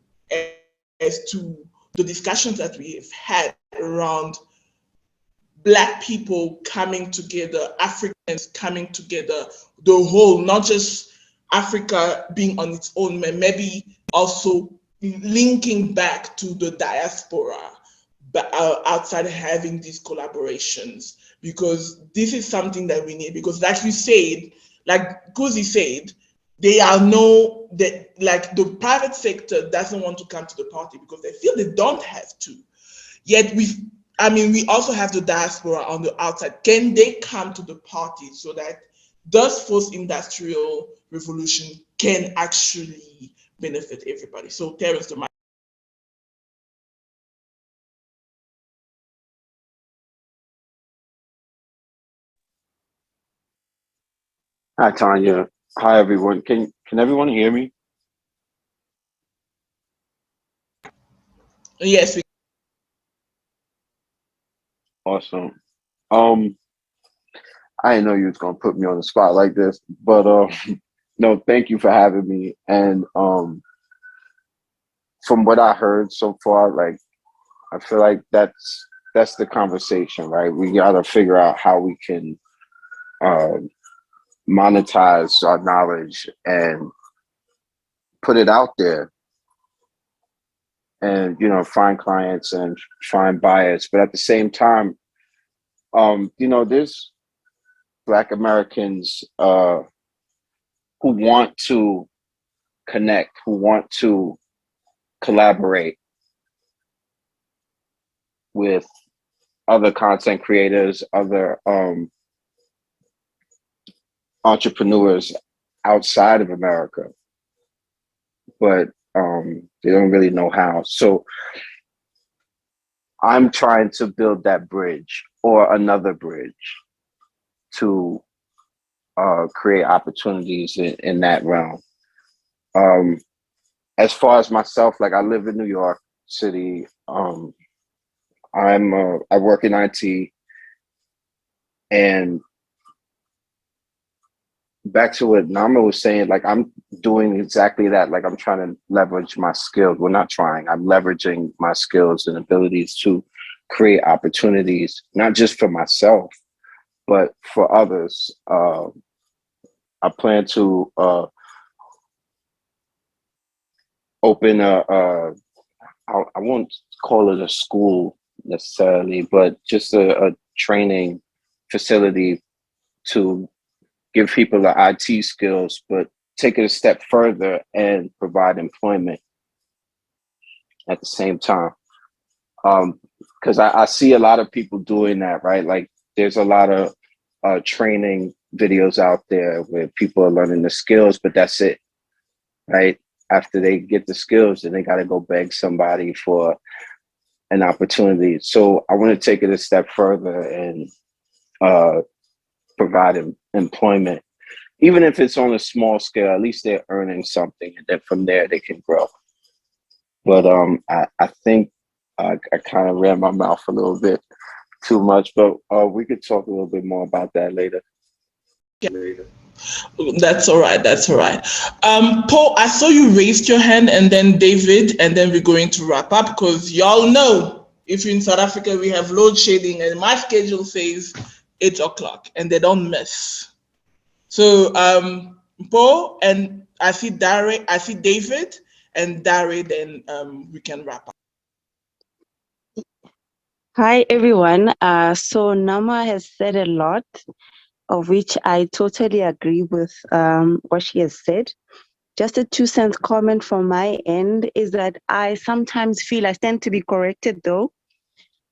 as to the discussions that we've had around Black people coming together, Africans coming together, the whole, not just Africa being on its own, but maybe also linking back to the diaspora, but outside having these collaborations, because this is something that we need. Because like you said, like Kuzi said, they are like the private sector doesn't want to come to the party because they feel they don't have to. Yet we also have the diaspora on the outside. Can they come to the party so that this fourth industrial revolution can actually benefit everybody? So Terrence, the mic. Hi, Tanya. Hi, everyone. Can everyone hear me? Yes. Awesome. I didn't know you was gonna put me on the spot like this, but no, thank you for having me. And from what I heard so far, like I feel like that's the conversation, right? We gotta figure out how we can monetize our knowledge and put it out there, and find clients and find buyers. But at the same time, there's Black Americans who want to connect, who want to collaborate with other content creators, other entrepreneurs outside of America, but they don't really know how. So I'm trying to build that bridge or another bridge to create opportunities in that realm. As far as myself, like I live in New York City. I work in IT, and back to what Nama was saying, like I'm doing exactly that. Like I'm trying to leverage my skills. Well, not trying, I'm leveraging my skills and abilities to create opportunities, not just for myself, but for others. I plan to open I won't call it a school necessarily, but just a training facility to give people the IT skills, but take it a step further and provide employment at the same time. Because I see a lot of people doing that, right? Like there's a lot of training videos out there where people are learning the skills, but that's it, right? After they get the skills, then they got to go beg somebody for an opportunity. So I want to take it a step further and provide employment, even if it's on a small scale. At least they're earning something, and then from there they can grow. But I think I kind of ran my mouth a little bit too much, but we could talk a little bit more about that later. That's all right. That's all right. Paul, I saw you raised your hand, and then David, and then we're going to wrap up because y'all know if you're in South Africa, we have load shedding, and my schedule says 8 o'clock, and they don't miss. So, Paul, and I see David, and Dare, then we can wrap up. Hi, everyone. So Nama has said a lot, of which I totally agree with what she has said. Just a 2-cent comment from my end is that I sometimes feel I stand to be corrected, though.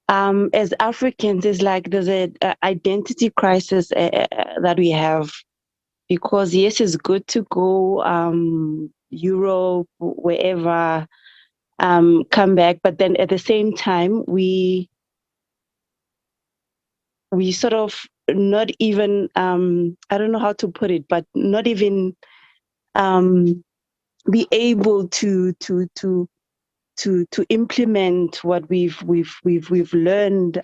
As Africans, it's like there's an identity crisis that we have. Because yes, it's good to go Europe, wherever, come back, but then at the same time, we sort of not even I don't know how to put it, but not even be able to implement what we've learned.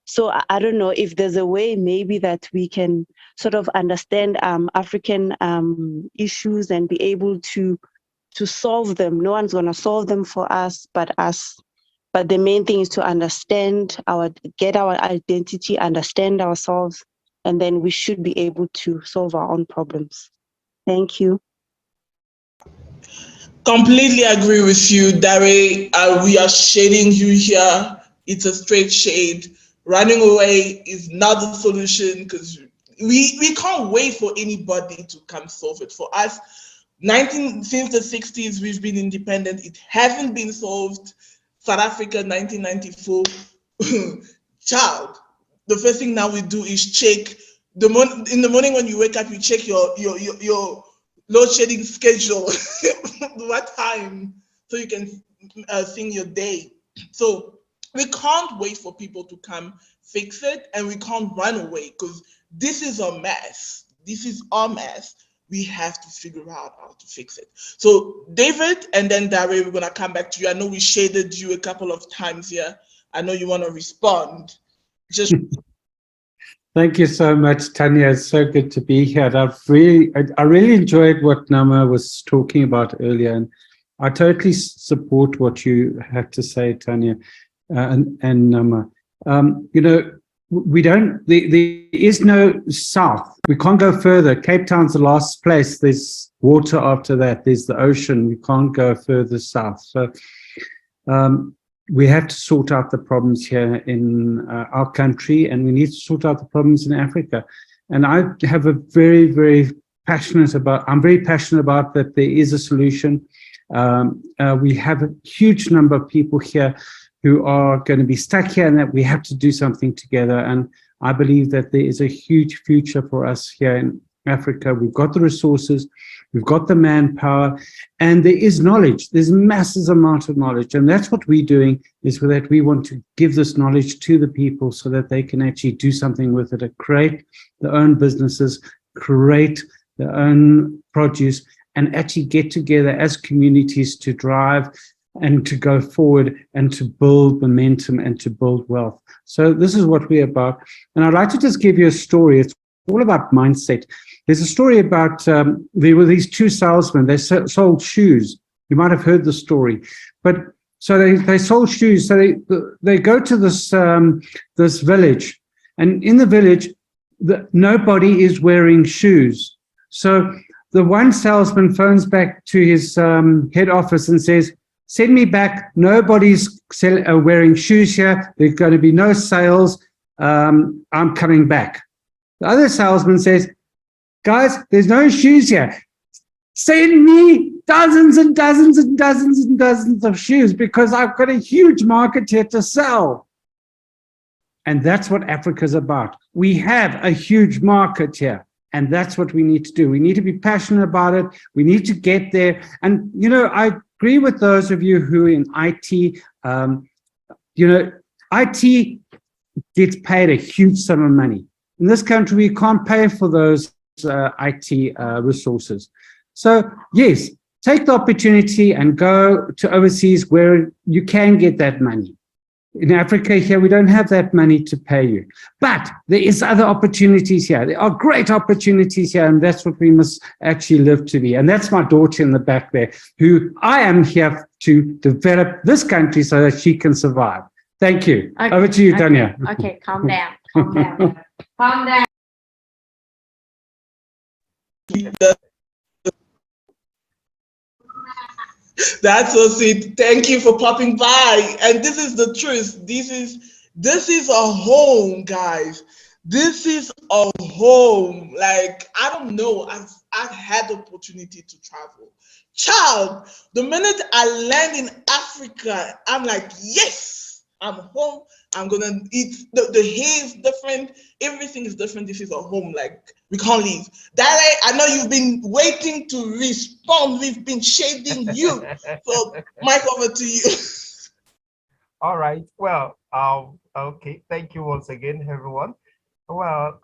So I don't know if there's a way maybe that we can sort of understand African issues and be able to solve them. No one's gonna solve them for us but us. But the main thing is to understand get our identity, understand ourselves, and then we should be able to solve our own problems. Thank you. Completely agree with you, Dare. We are shading you here. It's a straight shade. Running away is not the solution because we can't wait for anybody to come solve it for us. Since the 60s, we've been independent. It hasn't been solved. South Africa, 1994. Child, the first thing now we do is check in the morning when you wake up, you check your load shedding schedule, what time, so you can sing your day. So we can't wait for people to come fix it, and we can't run away because this is a mess. This is our mess. We have to figure out how to fix it. So David, and then Dare, we're gonna come back to you. I know we shaded you a couple of times here. I know you want to respond. Just Thank you so much, Tanya. It's so good to be here. I really enjoyed what Nama was talking about earlier, and I totally support what you have to say, Tanya and Nama. There is no south. We can't go further. Cape Town's the last place. There's water after that. There's the ocean. We can't go further south. So we have to sort out the problems here in our country, and we need to sort out the problems in Africa. And I have I'm very passionate about that there is a solution. We have a huge number of people here who are going to be stuck here, and that we have to do something together. And I believe that there is a huge future for us here in Africa. We've got the resources, we've got the manpower, and there is knowledge. There's massive amount of knowledge. And that's what we're doing, is that we want to give this knowledge to the people so that they can actually do something with it, create their own businesses, create their own produce, and actually get together as communities to drive and to go forward and to build momentum and to build wealth. So this is what we're about. And I'd like to just give you a story. It's all about mindset. There's a story about, there were these two salesmen, they sold shoes. You might have heard the story. But so they sold shoes. So they go to this village, and in the village, nobody is wearing shoes. So the one salesman phones back to his head office and says, "Send me back. Nobody's wearing shoes here. There's going to be no sales. I'm coming back. The other salesman says, guys, there's no shoes here. Send me dozens and dozens and dozens and dozens of shoes because I've got a huge market here to sell. And that's what Africa's about. We have a huge market here. And that's what we need to do. We need to be passionate about it. We need to get there. And, you know, I agree with those of you who are in IT. You know, IT gets paid a huge sum of money. In this country, we can't pay for those IT resources. So, yes, take the opportunity and go to overseas where you can get that money. In Africa here, we don't have that money to pay you. But there is other opportunities here. There are great opportunities here, and that's what we must actually live to be. And that's my daughter in the back there, who I am here to develop this country so that she can survive. Thank you. Okay, Over to you, Tanya. Okay, calm down. Calm down. Calm down. That's so sweet. Thank you for popping by. And this is the truth. This is a home, guys. This is a home. Like, I don't know. I've had the opportunity to travel. Child, the minute I land in Africa, I'm like, yes, I'm home. I'm gonna eat. The hair is different. Everything is different. This is a home. Like, we can't leave. Dale, I know you've been waiting to respond. We've been shading you. So, Mike, over to you. All right. Well, okay. Thank you once again, everyone. Well,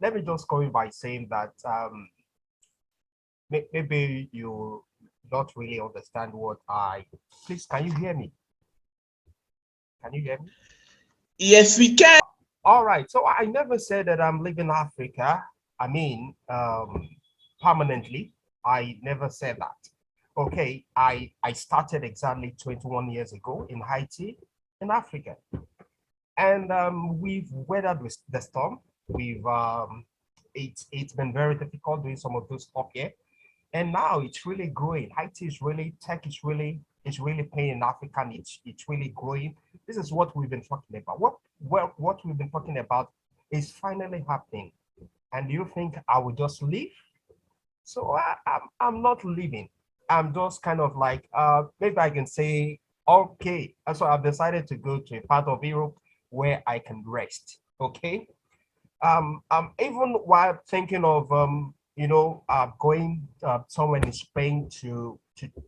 let me just go in by saying that maybe you don't really understand what please, can you hear me? Can you hear me? Yes, we can. All right. So I never said that I'm leaving Africa. I mean, permanently. I never said that. Okay. I started exactly 21 years ago in Haiti, in Africa. And we've weathered the storm. It's been very difficult doing some of those stuff here. And now it's really growing. IT is really, tech is really paying in Africa, and it's really growing. This is what we've been talking about. What we've been talking about is finally happening. And do you think I will just leave? So I'm not leaving. I'm just kind of like, maybe I can say, okay. So I've decided to go to a part of Europe where I can rest. Okay. Even while thinking of going somewhere in Spain to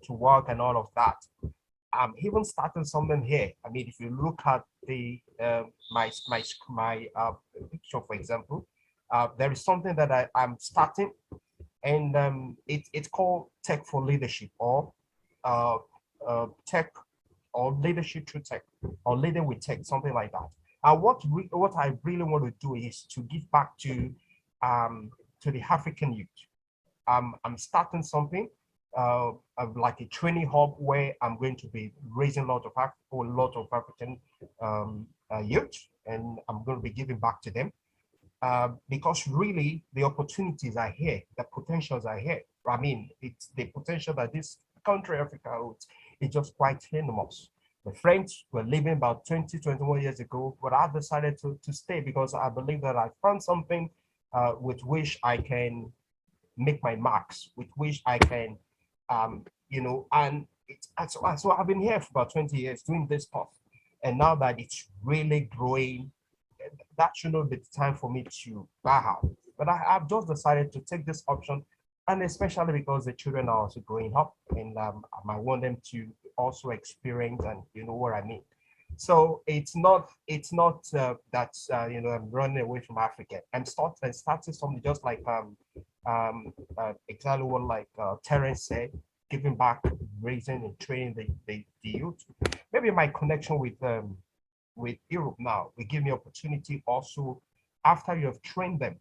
work and all of that. I'm even starting something here. I mean, if you look at the my picture, for example, there is something that I'm starting, and it's called Tech for Leadership, or Tech or Leadership through Tech, or Leading with Tech, something like that. And what I really want to do is to give back to the African youth. I'm starting something like a training hub where I'm going to be raising a lot of African youth, and I'm going to be giving back to them because really the opportunities are here, the potentials are here. I mean, it's the potential that this country, Africa, holds is just quite enormous. The French were living about 20, 21 years ago, but I decided to stay because I believe that I found something with which I can make my marks, with which I can, and so I've been here for about 20 years doing this stuff. And now that it's really growing, that should not be the time for me to bow out. But I've just decided to take this option, and especially because the children are also growing up, and I want them to also experience, and you know what I mean. So it's not that I'm running away from Africa. I'm starting something just like exactly what like Terence said, giving back, raising and training the youth. Maybe my connection with Europe now will give me opportunity also after you have trained them,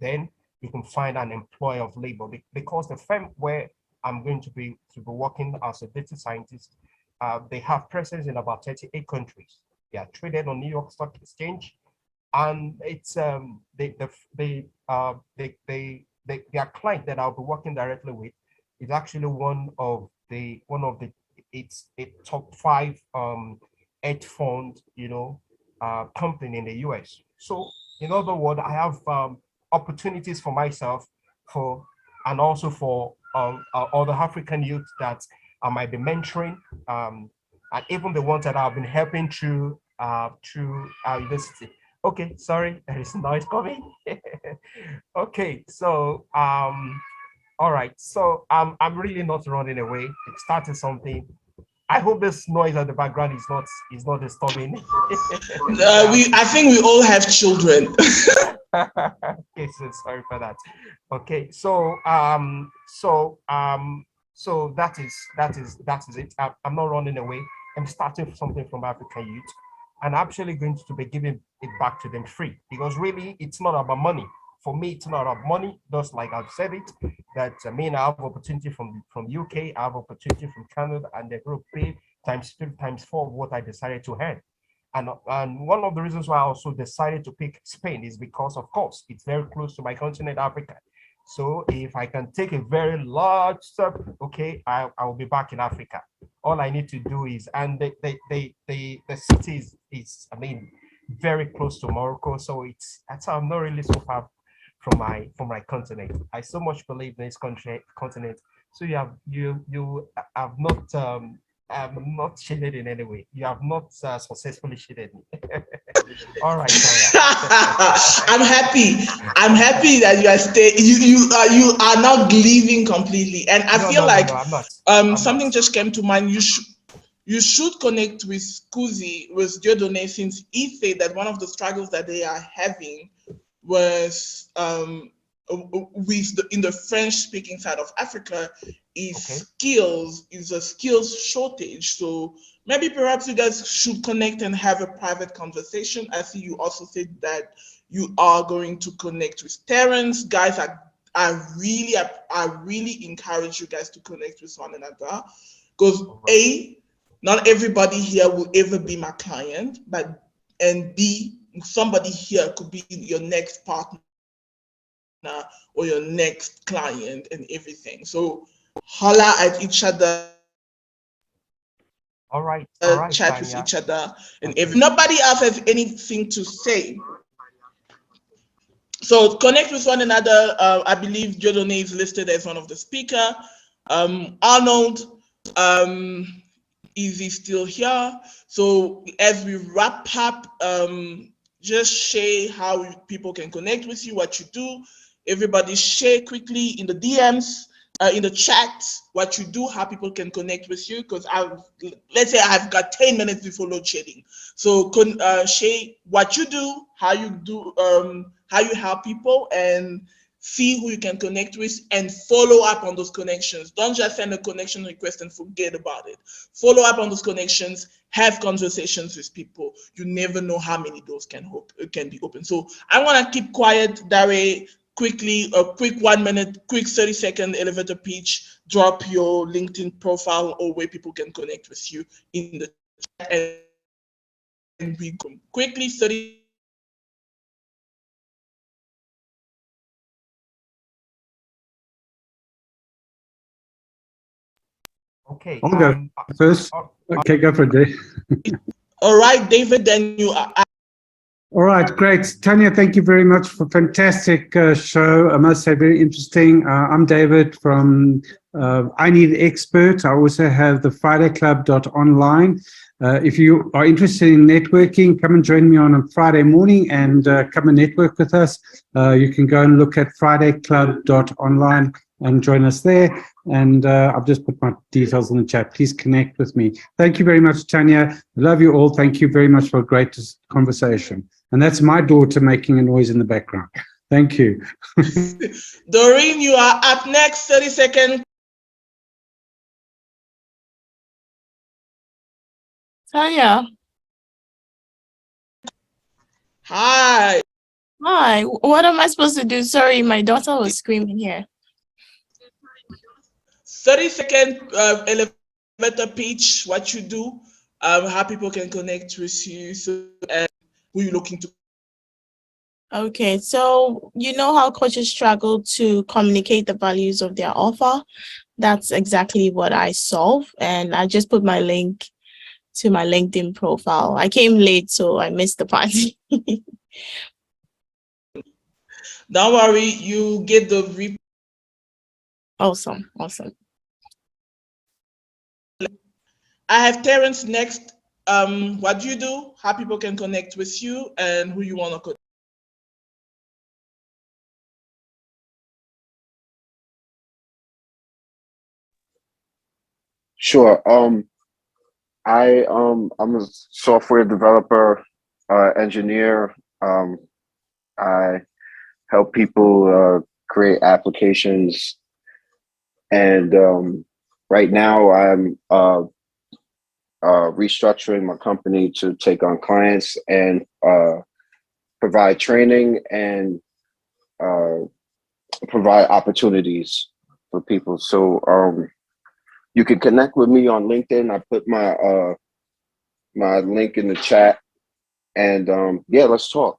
then you can find an employer of labor, because the firm where I'm going to be working as a data scientist, they have presence in about 38 countries. They are traded on New York Stock Exchange, and it's their client that I'll be working directly with is actually one of the top 5 hedge fund, company in the US. So in other words, I have opportunities for myself and also for other African youth that I might be mentoring, and even the ones that I've been helping through university. Okay, sorry, there is noise coming. Okay, so all right, so I'm really not running away. It started something. I hope this noise at the background is not disturbing. I think we all have children. Okay, so sorry for that. Okay, so so that is it. I'm not running away. I'm starting something from African youth, and actually going to be giving it back to them free, because really it's not about money. For me, it's not about money. Just like I've said it, that I mean, I have opportunity from UK, I have opportunity from Canada, and they're going to pay times 3 times 4 of what I decided to earn. And one of the reasons why I also decided to pick Spain is because, of course, it's very close to my continent, Africa. So if I can take a very large step, okay, I will be back in Africa. All I need to do is, and the city is, I mean, very close to Morocco. So that's how I'm not really so far from my continent. I so much believe in this continent. So you have not cheated in any way. You have not successfully cheated me. All right. I'm happy. I'm happy that you are you are not leaving completely. And I feel like I'm not. Something just came to mind. You should connect with Kuzi, with Dieudonné, since he said that one of the struggles that they are having was in the French-speaking side of Africa is a skills shortage. So maybe perhaps you guys should connect and have a private conversation. I see you also said that you are going to connect with Terrence. Guys, I really encourage you guys to connect with one another, because not everybody here will ever be my client, and B, somebody here could be your next partner or your next client and everything. So holla at each other. All right. Chat with each other, and if nobody else has anything to say, so connect with one another. I believe Dieudonné is listed as one of the speakers. Arnold, is he still here? So as we wrap up, just share how people can connect with you, what you do. Everybody share quickly in the DMs, in the chat, what you do, how people can connect with you. Because let's say I've got 10 minutes before load shedding. So share what you do, how you help people, and see who you can connect with, and follow up on those connections. Don't just send a connection request and forget about it. Follow up on those connections, have conversations with people. You never know how many doors can be open. So I want to keep quiet, Dare. Quickly, a quick 1 minute, quick 30-second elevator pitch. Drop your LinkedIn profile or where people can connect with you in the chat, and we go quickly 30. Okay. I'll go first. Okay, go for it, Dave. All right, David, then you are. All right, great. Tanya, thank you very much for a fantastic show. I must say, very interesting. I'm David from I Need Expert. I also have the FridayClub.online. If you are interested in networking, come and join me on a Friday morning and come and network with us. You can go and look at FridayClub.online and join us there. And I've just put my details in the chat. Please connect with me. Thank you very much, Tanya. I love you all. Thank you very much for a great conversation. And that's my daughter making a noise in the background. Thank you. Doreen, you are up next. 30 seconds. Tanya. Hi. Hi. What am I supposed to do? Sorry, my daughter was screaming here. 30-second elevator pitch, what you do, how people can connect with you, and who you're looking to. Okay, so you know how coaches struggle to communicate the values of their offer? That's exactly what I solve. And I just put my link to my LinkedIn profile. I came late, so I missed the party. Don't worry, you get the replay. Awesome. I have Terrence next. What do you do? How people can connect with you and who you want to connect. Sure. I'm a software developer, engineer. I help people create applications, and right now I'm restructuring my company to take on clients and provide training and provide opportunities for people. So you can connect with me on LinkedIn. I put my my link in the chat, and yeah, let's talk.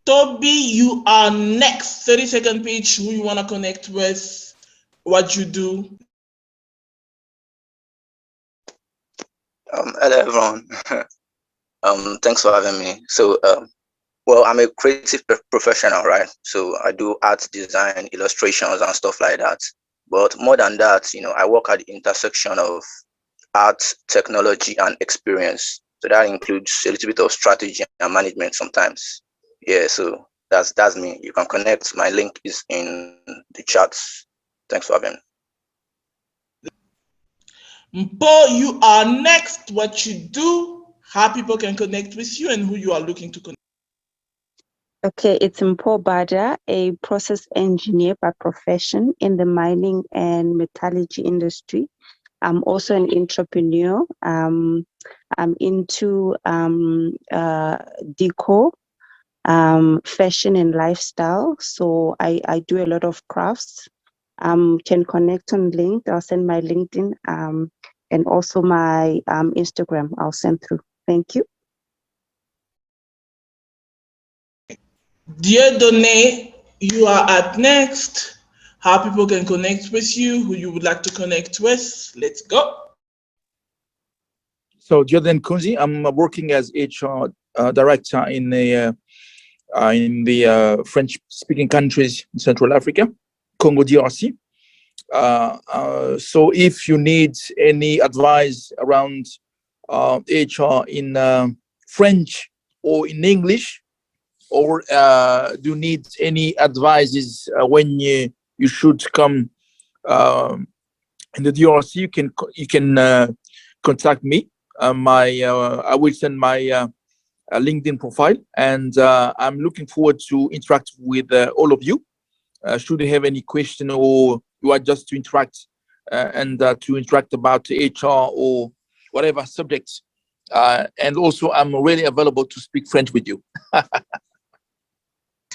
Toby, you are next. 30-second pitch, who you want to connect with, what you do. Hello everyone. Thanks for having me. So, well, I'm a creative professional, right? So I do art design, illustrations, and stuff like that. But more than that, I work at the intersection of art, technology, and experience. So that includes a little bit of strategy and management sometimes. Yeah, so that's me. You can connect. My link is in the chats. Thanks for having me. Mpo, you are next. What you do, how people can connect with you, and who you are looking to connect. Okay, it's Mpo Bada, a process engineer by profession in the mining and metallurgy industry. I'm also an entrepreneur. I'm into decor, fashion and lifestyle. So I do a lot of crafts. Can connect on LinkedIn. I'll send my LinkedIn and also my Instagram. I'll send through. Thank you. Dieudonné, you are up next. How people can connect with you, who you would like to connect with. Let's go. So Jordan Kunzi, I'm working as HR director in the French-speaking countries in Central Africa, Congo DRC. So if you need any advice around HR in French or in English, or do you need any advices when you should come in the DRC, you can contact me. I will send my LinkedIn profile, and I'm looking forward to interact with all of you. Should you have any question, or you are just to interact and to interact about HR or whatever subjects, and also I'm really available to speak French with you.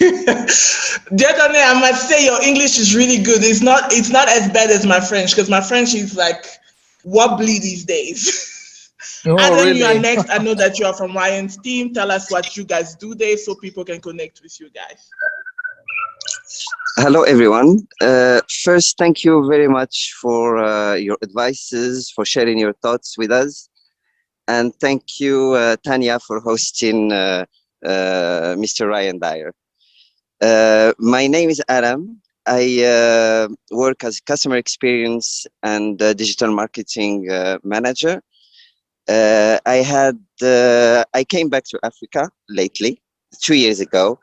Dieudonné, I must say your English is really good. It's not as bad as my French, because my French is like wobbly these days. Oh, Adam, really? you are next. I know that you are from Ryan's team. Tell us what you guys do there so people can connect with you guys. Hello, everyone. First, thank you very much for your advices, for sharing your thoughts with us. And thank you, Tanya, for hosting Mr. Ryan Dyer. My name is Adam. I work as customer experience and digital marketing manager. I came back to Africa lately, 2 years ago,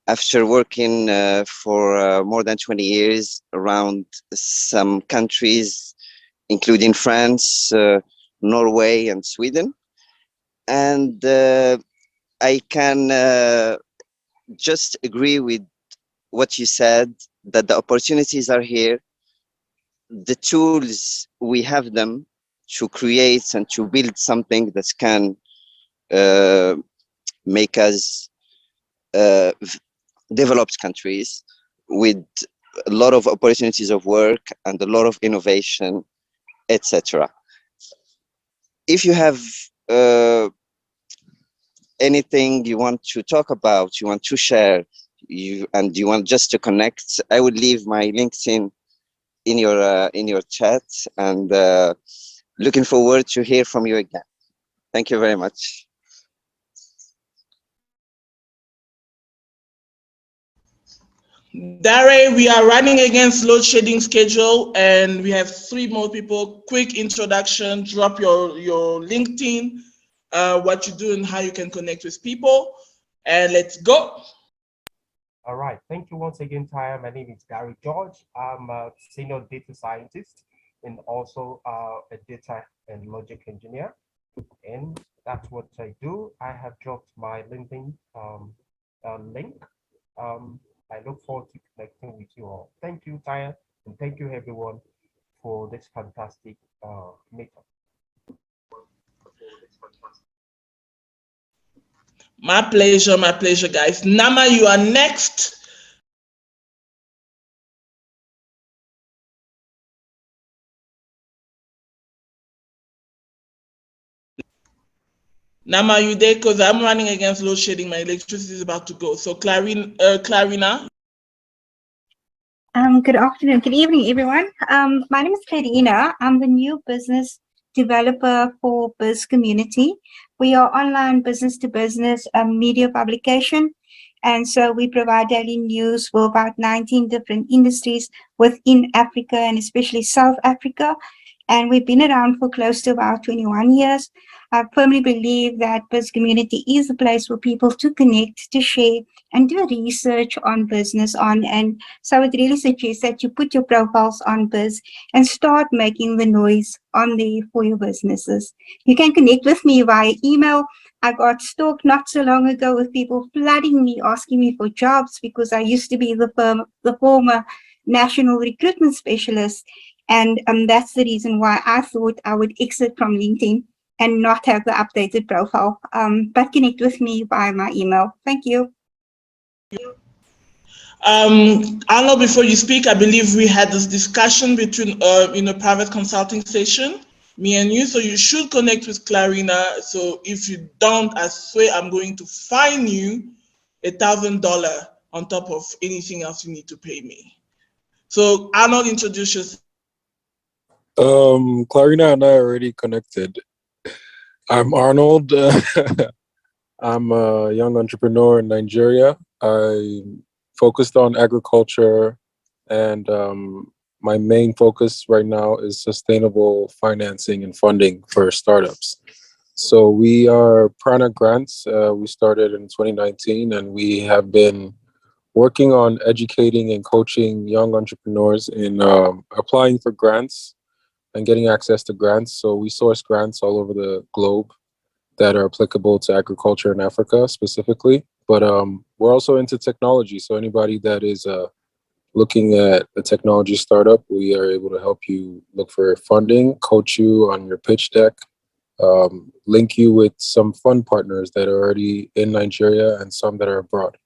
after working for more than 20 years around some countries, including France, Norway, and Sweden. And I can just agree with what you said, that the opportunities are here. The tools, we have them to create and to build something that can make us developed countries with a lot of opportunities of work and a lot of innovation, etc. If you have anything you want to talk about, you want to share, you want just to connect, I would leave my LinkedIn in your chat, and looking forward to hear from you again. Thank you very much. Dare, we are running against load shedding schedule, and we have 3 more people. Quick introduction, drop your LinkedIn, what you do and how you can connect with people, and let's go. All right. Thank you once again, Taya. My name is Gary George. I'm a senior data scientist and also a data and logic engineer. And that's what I do. I have dropped my LinkedIn link. I look forward to connecting with you all. Thank you, Taya, and thank you, everyone, for this fantastic meetup. My pleasure, guys. Nama, you are next. Nama, you there? Because I'm running against load shedding. My electricity is about to go. So, Clarina. Good afternoon, good evening, everyone. My name is Clarina. I'm the new business developer for Biz Community. We are online business to business media publication. And so we provide daily news for about 19 different industries within Africa and especially South Africa. And we've been around for close to about 21 years. I firmly believe that Biz Community is a place for people to connect, to share, and do research on business on. And so I would really suggest that you put your profiles on Biz and start making the noise on there for your businesses. You can connect with me via email. I got stalked not so long ago with people flooding me, asking me for jobs because I used to be the former national recruitment specialist. And that's the reason why I thought I would exit from LinkedIn and not have the updated profile. But connect with me via my email. Thank you. Arnold, before you speak, I believe we had this discussion between in a private consulting session, me and you. So you should connect with Clarina. So if you don't, I swear I'm going to fine you $1,000 on top of anything else you need to pay me. So Arnold, introduce yourself. Clarina and I are already connected. I'm Arnold. I'm a young entrepreneur in Nigeria. I focused on agriculture, and my main focus right now is sustainable financing and funding for startups. So we are Prana Grants. We started in 2019, and we have been working on educating and coaching young entrepreneurs in applying for grants and getting access to grants. So we source grants all over the globe that are applicable to agriculture in Africa specifically. But we're also into technology. So anybody that is looking at a technology startup, we are able to help you look for funding, coach you on your pitch deck, link you with some fund partners that are already in Nigeria and some that are abroad.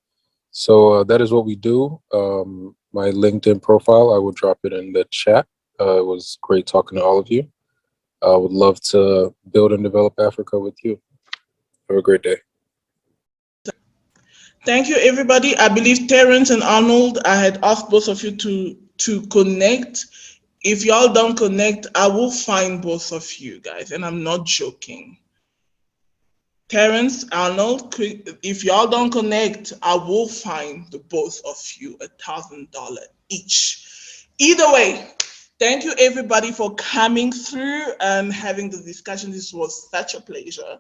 So that is what we do. My LinkedIn profile, I will drop it in the chat. It was great talking to all of you. I would love to build and develop Africa with you. Have a great day. Thank you, everybody. I believe Terrence and Arnold, I had asked both of you to connect. If y'all don't connect, I will find both of you guys, and I'm not joking. Terrence, Arnold, if y'all don't connect, I will fine the both of you $1,000 each. Either way, thank you everybody for coming through and having the discussion. This was such a pleasure.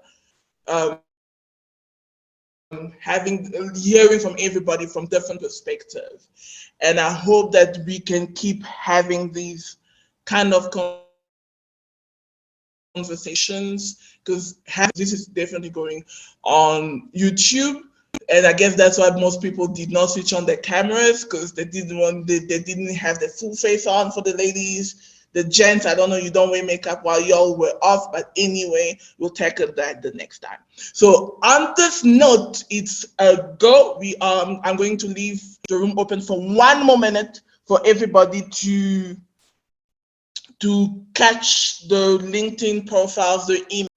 Hearing from everybody from different perspectives. And I hope that we can keep having these kind of conversations, because this is definitely going on YouTube, and I guess that's why most people did not switch on their cameras, because they didn't have the full face on for the ladies. The gents, I don't know, you don't wear makeup while y'all were off, but anyway, we'll tackle that the next time. So on this note, it's a go. I'm going to leave the room open for 1 more minute for everybody to catch the LinkedIn profiles, the email.